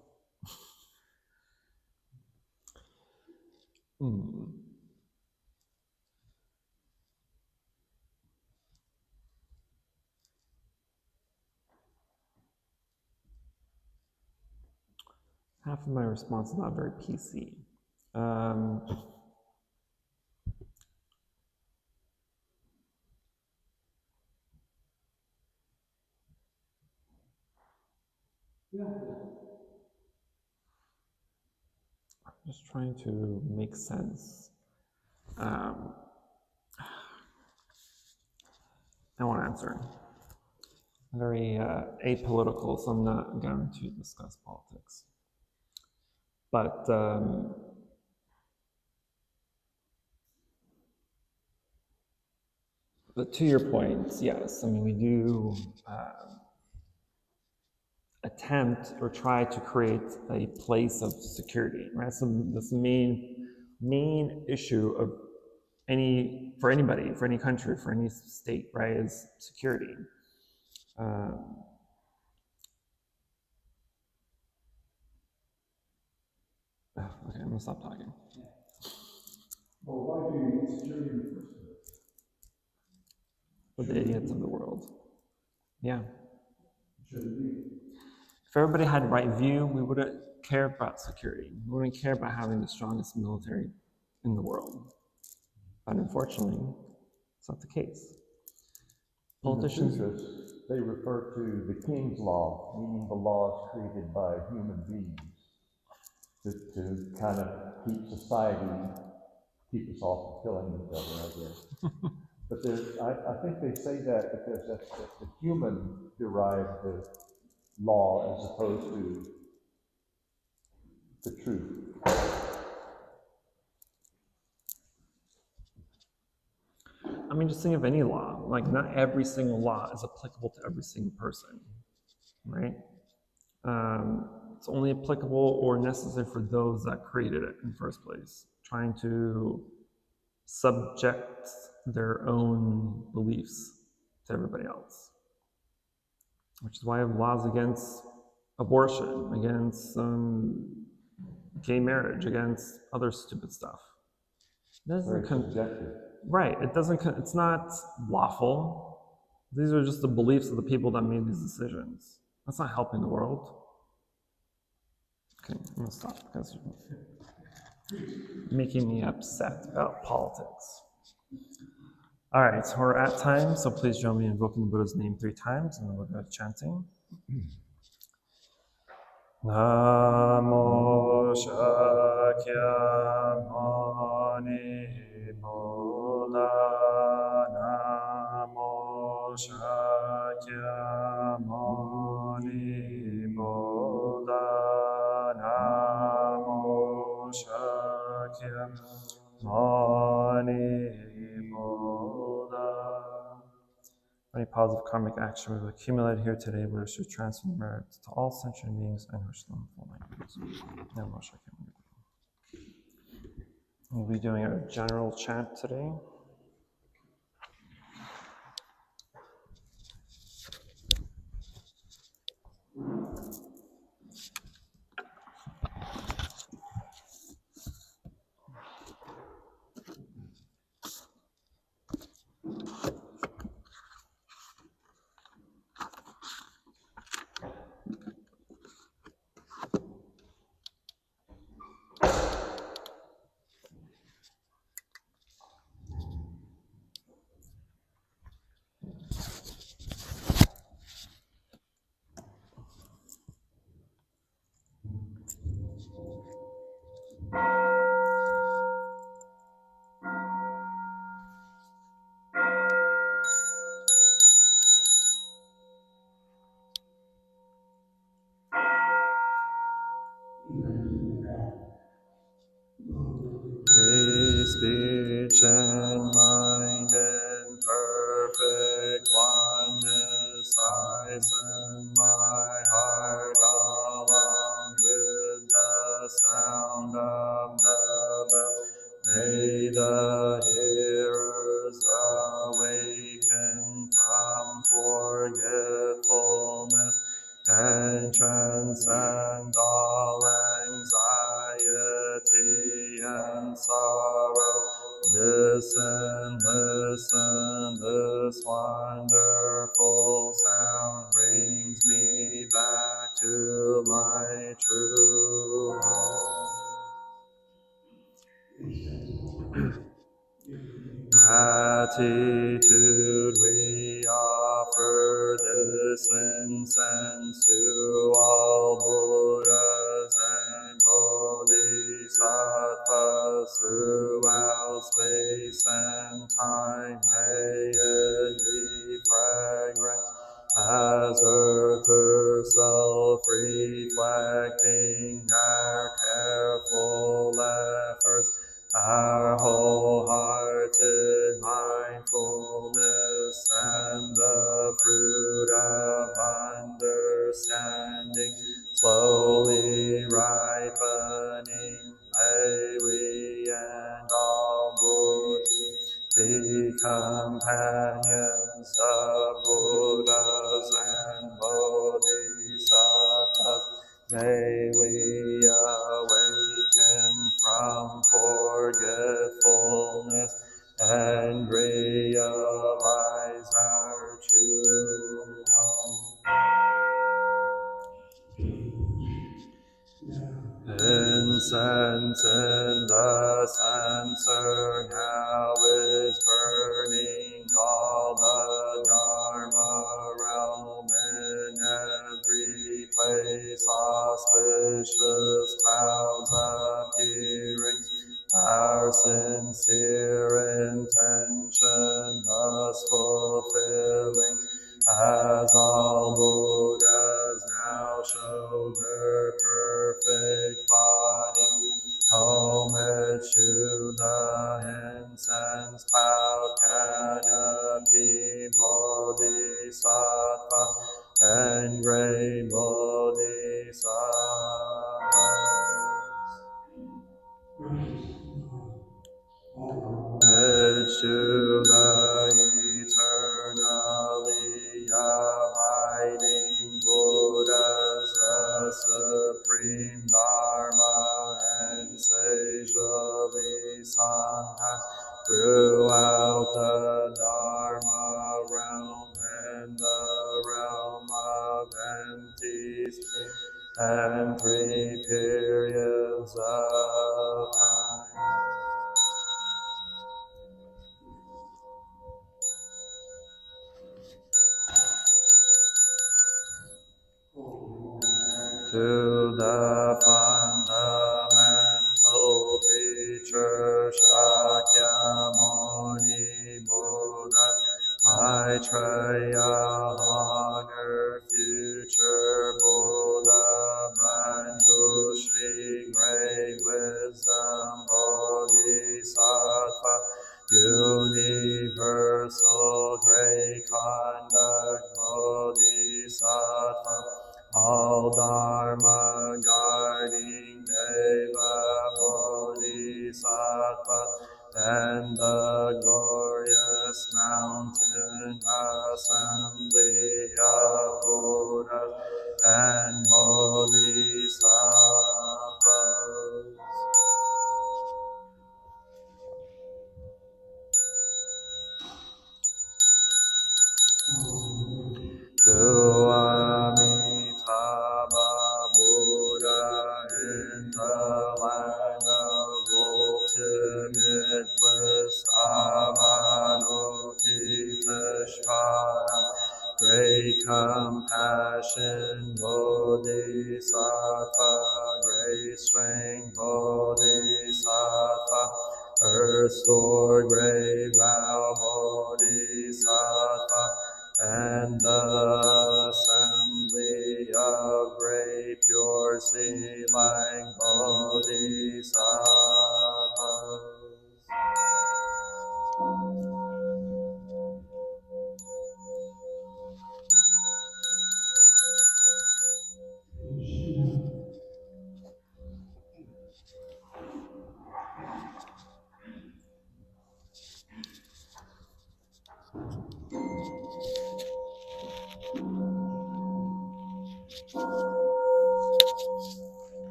Half of my response is not very PC. I'm just trying to make sense. I won't answer. I'm very apolitical, so I'm not going to discuss politics. But to your point, yes, I mean, we do attempt or try to create a place of security, right? So this main issue of for anybody, for any country, for any state, right, is security. Okay, I'm gonna stop talking. Well, why do you need security in the first place? For the idiots of the world. Yeah. Shouldn't be. If everybody had the right view, we wouldn't care about security. We wouldn't care about having the strongest military in the world. But unfortunately, it's not the case. Politicians, they refer to the king's law, meaning the laws created by human beings to kind of keep us all from killing each other, I guess. But I think they say that because that's the human-derived law as opposed to the truth. I mean, just think of any law. Like, not every single law is applicable to every single person, right? It's only applicable or necessary for those that created it in the first place, trying to subject their own beliefs to everybody else. Which is why I have laws against abortion, against gay marriage, against other stupid stuff. Very subjective. Right, it's not lawful. These are just the beliefs of the people that made these decisions. That's not helping the world. Okay, I'm gonna stop because you're making me upset about politics. All right, so we're at time, so please join me in invoking the Buddha's name 3 times, and then we'll go chanting. Namo Shakyamuni Buddha, Namo Shakyamuni Buddha, Namo Shakyamuni Buddha. Any positive karmic action we've accumulated here today, we should transfer merit to all sentient beings and wish them full life. Namo Shakyamuni. We'll be doing a general chant today. speech and mind in perfect oneness. I send my heart along with the sound of the bell. May the hearers awaken from forgetfulness and transcend all anxiety and sorrow. Listen, listen, this wonderful sound brings me back to my true home. Gratitude we offer this incense to all Buddhas and Bodhisattvas throughout space and time. May it be fragrant as earth herself, reflecting our careful efforts, our wholehearted mindfulness, and the fruit of understanding slowly ripening. May we and all Buddhas be companions of Buddhas and Bodhisattvas. May we awaken from forgetfulness and realize our true home. Incense in the censer now is burning, all the Dharma realm in every place, auspicious clouds appearing, our sincere intention thus fulfilling, as all Buddhas now show their perfect body. Homage to the incense cloud canopy, Bodhisattva and great Bodhisattvas. Homage to the eternally abiding Buddhas, the supreme Dharma and sagely Sangha throughout the Dharma realm and the realm of empty space and 3 periods of time. To the fundamental teacher Shakyamuni Buddha, Maitreya, honored future Buddha, Manjushri, great wisdom Bodhisattva, universal great conduct Bodhisattva, all Dharma guarding Deva Bodhisattva, and the glorious mountain assembly of Buddha and Bodhisattvas. To Amitabha Buddha in the land of ultimate bliss, Avalokiteshvara, great compassion Bodhisattva, great strength Bodhisattva, restore great vow Bodhisattva, and the assembly of great pure sea like Bodhisattvas.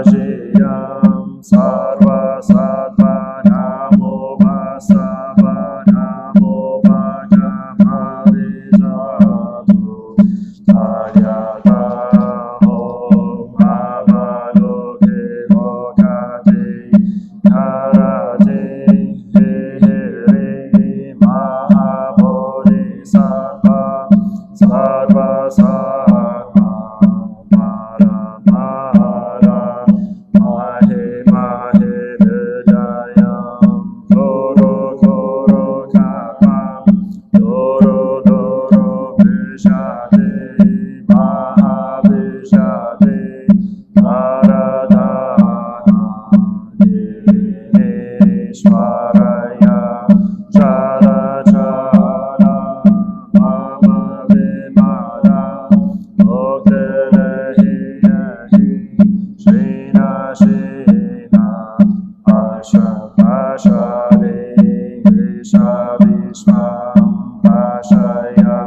Jiyam Sarva Sattva Namo Vasava Namo Bhagama Vijatu Tayata Om Avaloke Lokati Karate Hiri Mahabodhisattva Sarva Sarva Maramara Mahe Mahe Hridayam Koro Koro Kapam Doro Doro Vishade Mahavishade Maradana Ishvaraya Chara Chara Mama Vimara Bhaktirehi Shrina Shrina Asha Ashari Visha Vishvam Ashaya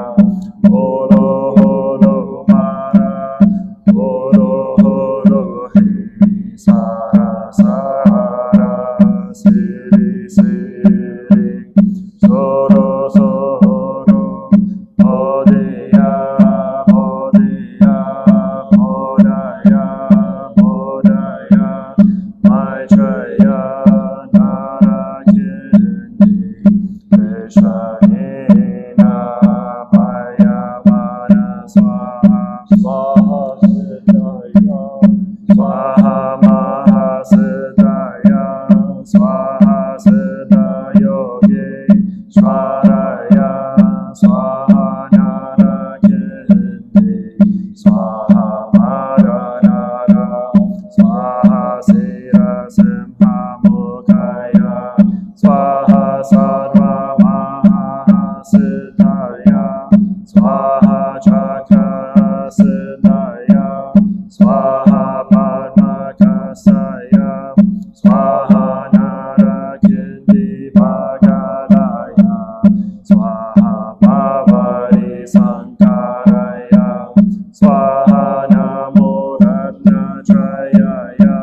Holo Holo Mara Holo Holo Hi Sara Sara Siri Siri Soro Soro Bodhiya Bodhiya Bodhaya Bodhaya Maitreya Narakindi Vishanina Mayavana Swaha Swaha Siddhaya Swaha Mahasiddhaya Swaha Siddhayogi Swaraya Swaha Narakindi Swaha Maranara Swaha Sira Simha Mukaya Swaha Sarva Mahasiddhaya Swaha Chakra Siddhaya Swaha Padmakasaya Swaha Narakindi Bhagadaya Swaha Bhavari Sankaraya Swaha Namo Ratnatrayaya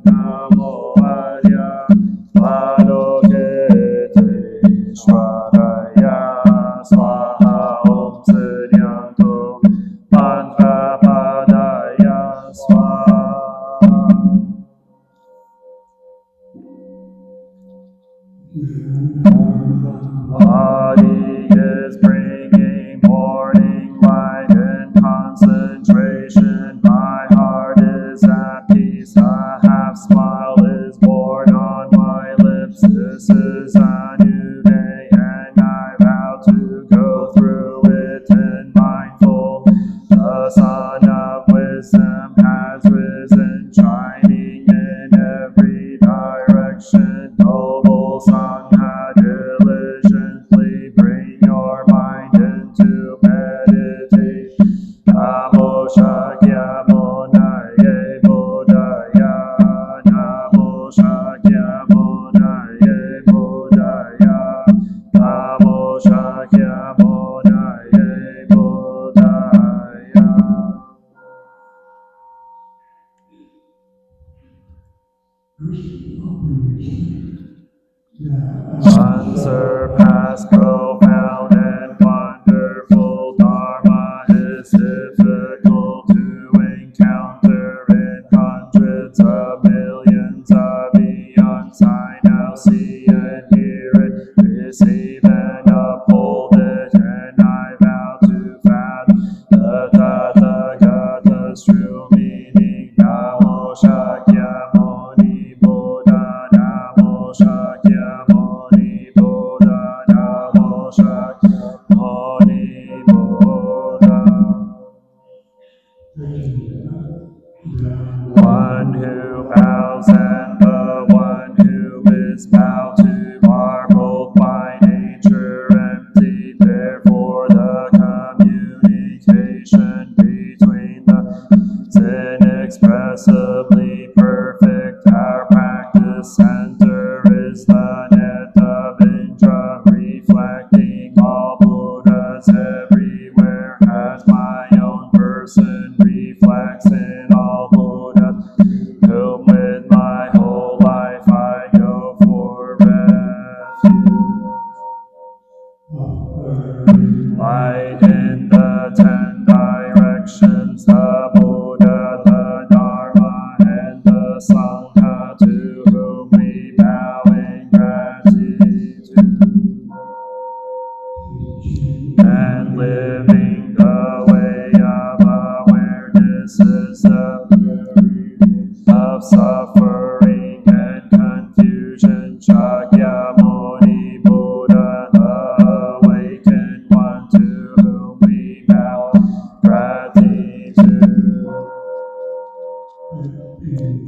Namo Arya Malokiteshvaraya Swaha Om Siryanto Mantrapadaya Swaha. Body is bringing morning light and concentration. My heart is at peace. A half smile is born on my lips. This is a new day, and I vow to go through it in mindful. The sun of wisdom has risen, shining in every direction. Noble Sangha diligently bring your mind into meditation. Namo Shakyamunaya Buddhaya. Namo Shakyamunaya Buddhaya. Namo Shakyamunaya Buddhaya. Unsurpassed, profound, and wonderful Dharma is difficult to encounter in hundreds of millions of eons. I now see and hear it, receive and uphold it, and I vow to fathom the Tathagata's true meaning. Namo Shakyamuni Buddha. Namo Shakyamuni Buddha. Namo Shakyamuni Buddha. One who bows and the one who is bowed to are both by nature empty. Therefore the communication between the is inexpressibly perfect. Our practice center is the net of Indra, reflecting all Buddhas everywhere, as my own person reflects in all Buddhas. whom with my whole life I go for refuge. Light in the 10 directions, the Buddha, the Dharma, and the Sangha, to whom we bow in gratitude. And living the way of awareness is the of suffering and confusion. Shakyamuni Buddha, the awakened one, to whom we bow gratitude.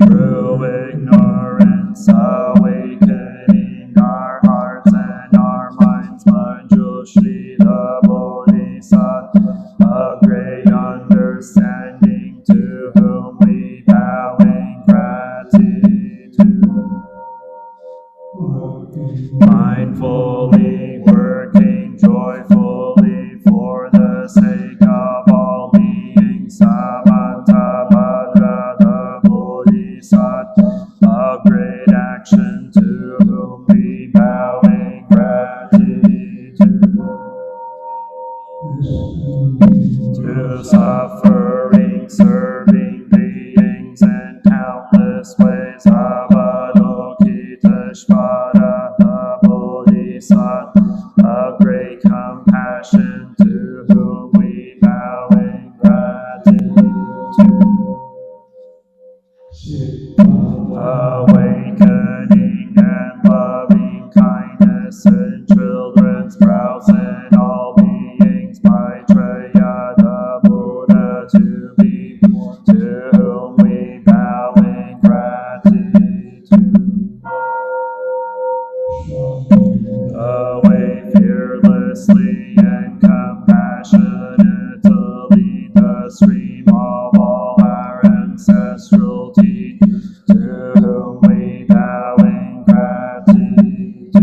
Through ignorance, awakening our hearts and our minds, Manjushri the Bodhisattva, a great understanding, to whom we bow in gratitude. Mindfully working joyfully for the sake of all beings, Samantabhadra the Bodhisattva, a great action, to whom we bow in gratitude. To suffering, serving beings in countless ways, Avalokiteshvara the Bodhisattva, a great compassion, to whom we bow in gratitude. Awakening and loving kindness in children, sprouts in all beings, Maitreya the Buddha to be born, to whom we bow in gratitude. Away fearlessly and compassionate to lead the stream of all our ancestral teachers, to whom we bow in gratitude.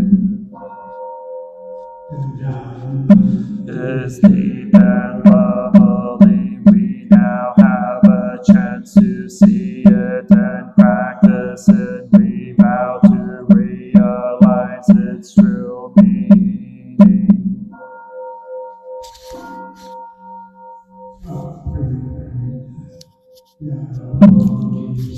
Is deep and lovely, we now have a chance to see it and practice it. We vow to realize its true meaning.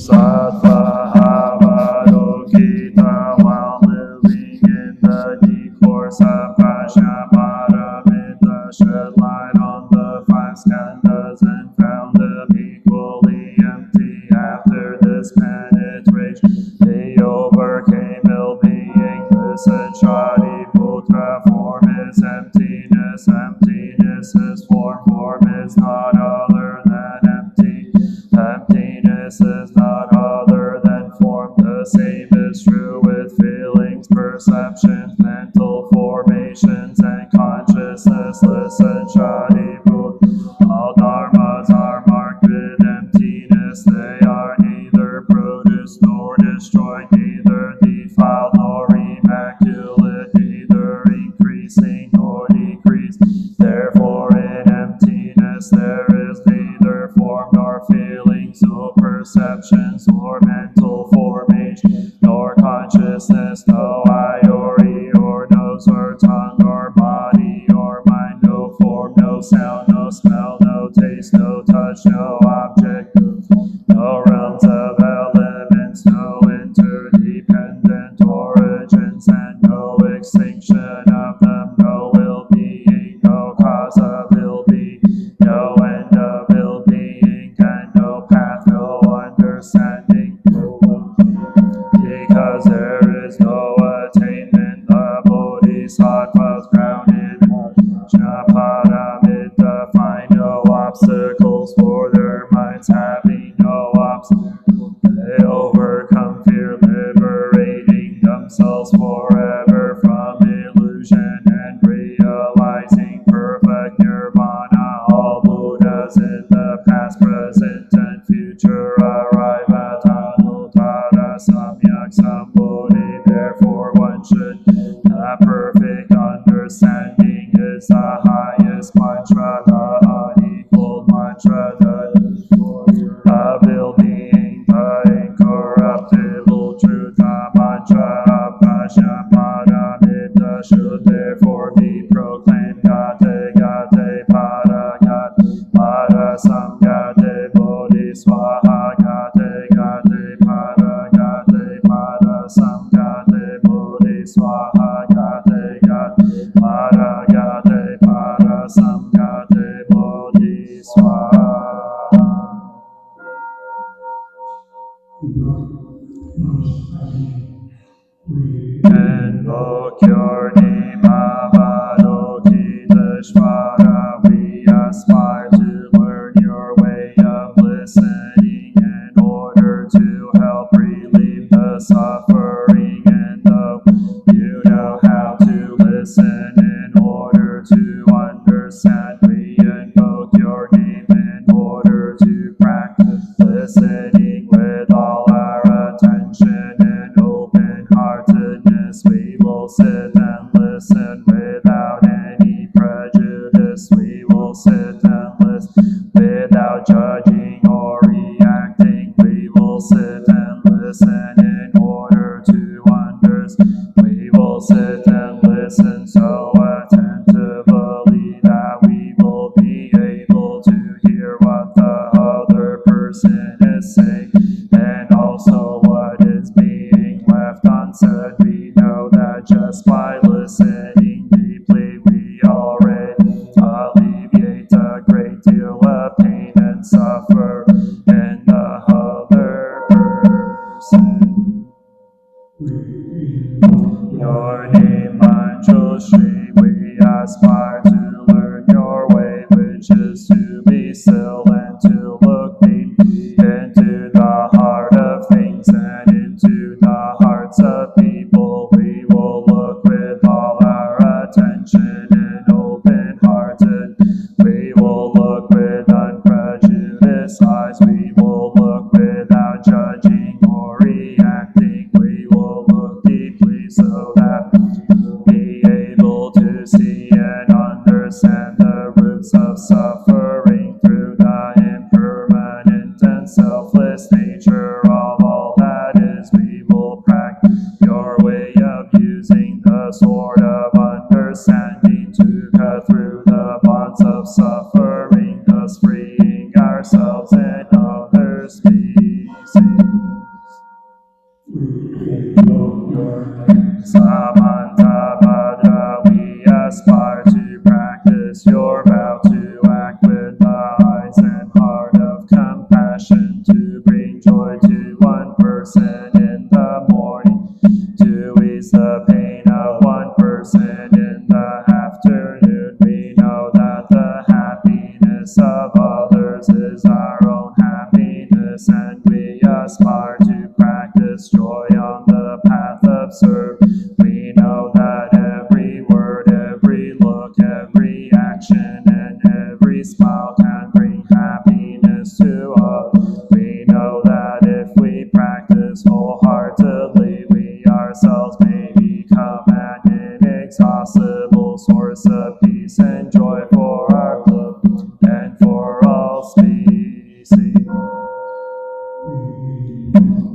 Sattva-avalokita, while living in the deep course of Prajnaparamita, shed light on the 5 skandhas and found them equally empty. After this penetration, he overcame ill-being. Listen, Shariputra, form is emptiness, emptiness is form, form is not other than empty. Emptiness is not other than form. The same is true with feelings, perceptions, mental formations, and consciousness. Listen, Shariputra, all dharmas are marked with emptiness. They are neither produced nor destroyed, neither defiled nor immaculate, neither increasing nor decreased. Therefore, in emptiness there is neither form nor feelings, nor perceptions, nor mental formation, nor consciousness, no eye or ear or nose or tongue or body or mind, no form, no sound, no smell, no taste, no touch, no object, no realms of elements, no interdependent origins, and no extinction of them, no ill-being, no cause of ill-being, no end of ill-being, and no path, no understanding. Because there is no attainment, the Bodhisattvas grounded in Prajnaparamita find no obstacles for their minds, having no obstacles. They overcome fear, liberating themselves forever from illusion and realizing perfect nirvana. All Buddhas in the past, present, and future arrive at Anuttara Samyak Sambodhi. Therefore, one should have perfect understanding is the highest mantra, the unequaled mantra, the of ill-being, the Invoke your name, Avalokiteshvara. We aspire to learn your way of listening in order to help relieve the suffering. And though you know how to listen in order to understand, we invoke your name in order to practice listening with all our attention and open-heartedness. We will sit and listen without any prejudice. We will sit and listen without judging or reacting. We will sit and listen in order to understand. We will sit and listen so attentively that we will be able to hear what the other person is saying, and also what is being left unsaid. We know that just by listening deeply, we already alleviate a great deal of pain and suffer in the other person. Your name, Manjul Shri, we aspire to learn your way, which is to be still and to look deep into the heart of things and into the hearts of people. We will look with all our attention and open-hearted. We will look with unprejudiced eyes. We will look without judging or reacting. We will look deeply so that we'll be able to see and understand the roots of suffering through the impermanent and selfless nature of all that is. We will practice your way of using the sword of understanding to cut through the bonds of suffering, thus freeing ourselves and other species. Samanta Bhadra, we aspire to practice your vow to act with the eyes and heart of compassion, to bring joy to one person in the morning, to ease the pain of one person in the afternoon. We know that the happiness of others is our own happiness, and we aspire to practice joy on the path of service. We know that every word, every look, every action, and every smile can bring happiness to us. We know that if we practice wholeheartedly, we ourselves may become an inexhaustible source of peace and joy for our globe and for all species.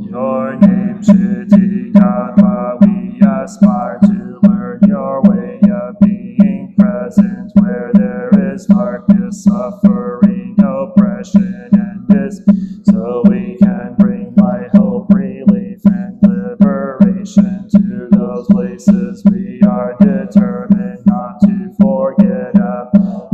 Your name, Chitikatma, we aspire to learn your way of being present where there is darkness, suffering, oppression, and this, so we can bring light, hope, relief, and liberation to those places. We are determined not to forget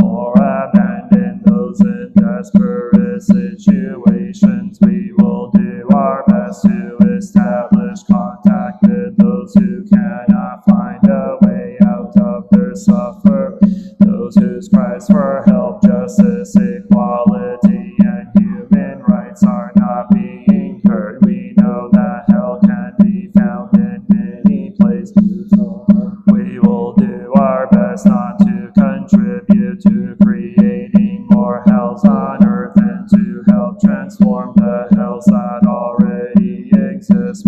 or abandon those in desperate situations. We will do our best to establish contact with those who cannot find a way out of their suffering, those whose cries for help, justice, equality, and human rights are not being heard. We know that hell can be found in many places. We will do our best not to contribute to creating more hells on earth and to help transform the hells that already exist.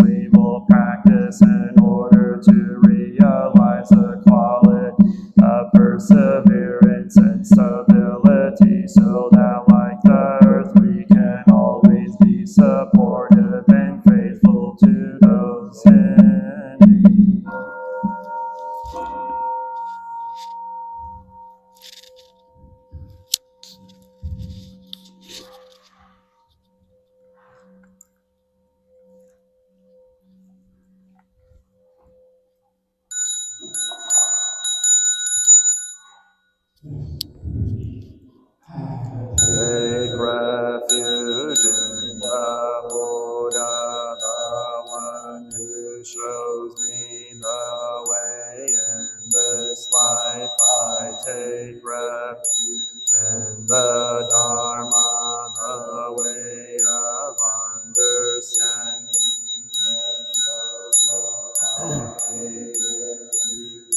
shows me the way. In this life I take refuge in the Dharma, the way of understanding.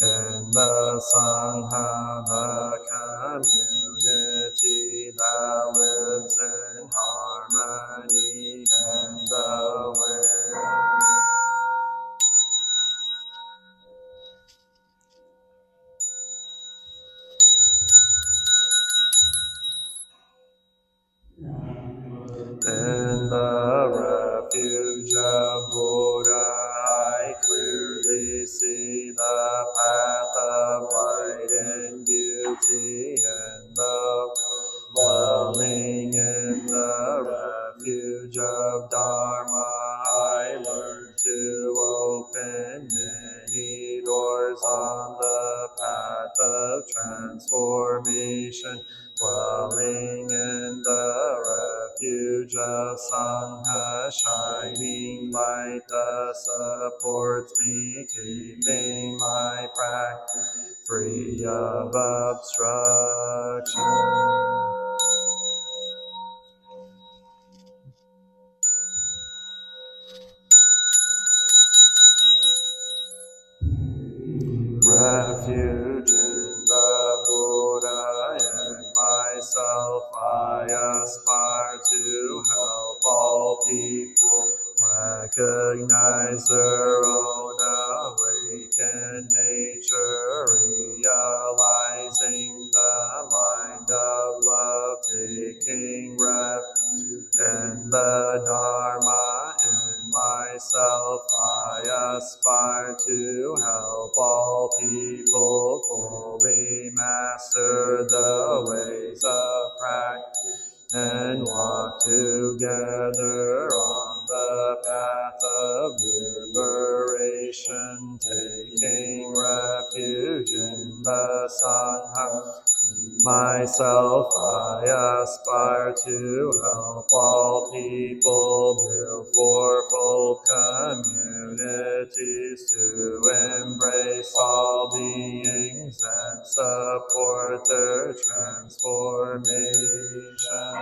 In the Sangha, the community that lives in harmony and the way. In the refuge of Buddha, I clearly see the path of light and beauty, and the dwelling in the refuge of Dharma, I learn to open many doors on the path of transformation. Dwelling in the refuge of Sangha, shining light that supports me, keeping my practice free of obstruction. Refuge in the Buddha and myself, I aspire to help all people recognize their own awakened nature, realizing the mind of love, taking refuge in the Dharma. In myself, I aspire to help all people fully master the ways of practice and walk together on the path of liberation, taking refuge in the Sangha. Myself, I aspire to help all people build fourfold communities to embrace all beings and support their transformation.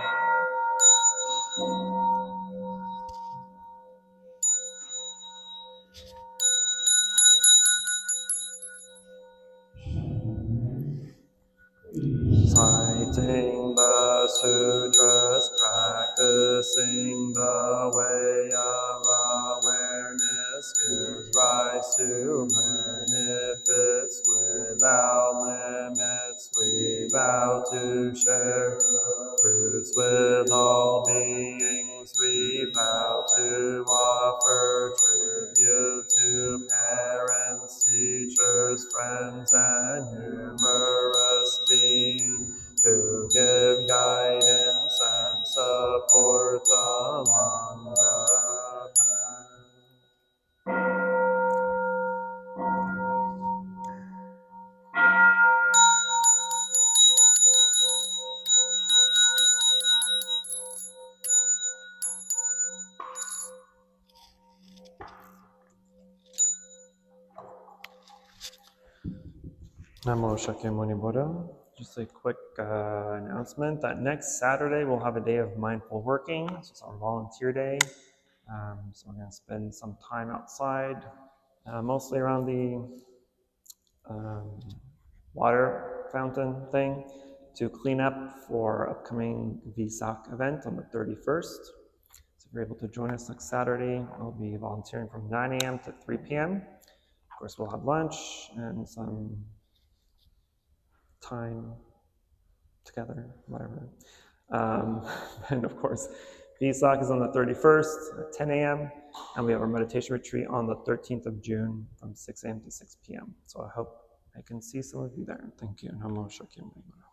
Citing the sutras, practicing the way of awareness gives rise to benefits without limits. We vow to share fruits with all beings. We vow to offer tribute to parents, teachers, friends, and numerous beings who give guidance and support along the path. Namo Shakyamuni Buddha. Just a quick announcement that next Saturday we'll have a day of mindful working. So it's our volunteer day. So we're going to spend some time outside, mostly around the water fountain thing to clean up for upcoming Vesak event on the 31st. So if you're able to join us next Saturday, we'll be volunteering from 9 a.m. to 3 p.m. Of course, we'll have lunch and some time together, whatever. And of course, Vesak is on the 31st at 10 a.m. and we have our meditation retreat on the 13th of June from 6 a.m. to 6 p.m. So I hope I can see some of you there. Thank you. Namo Shakyamuni Buddha.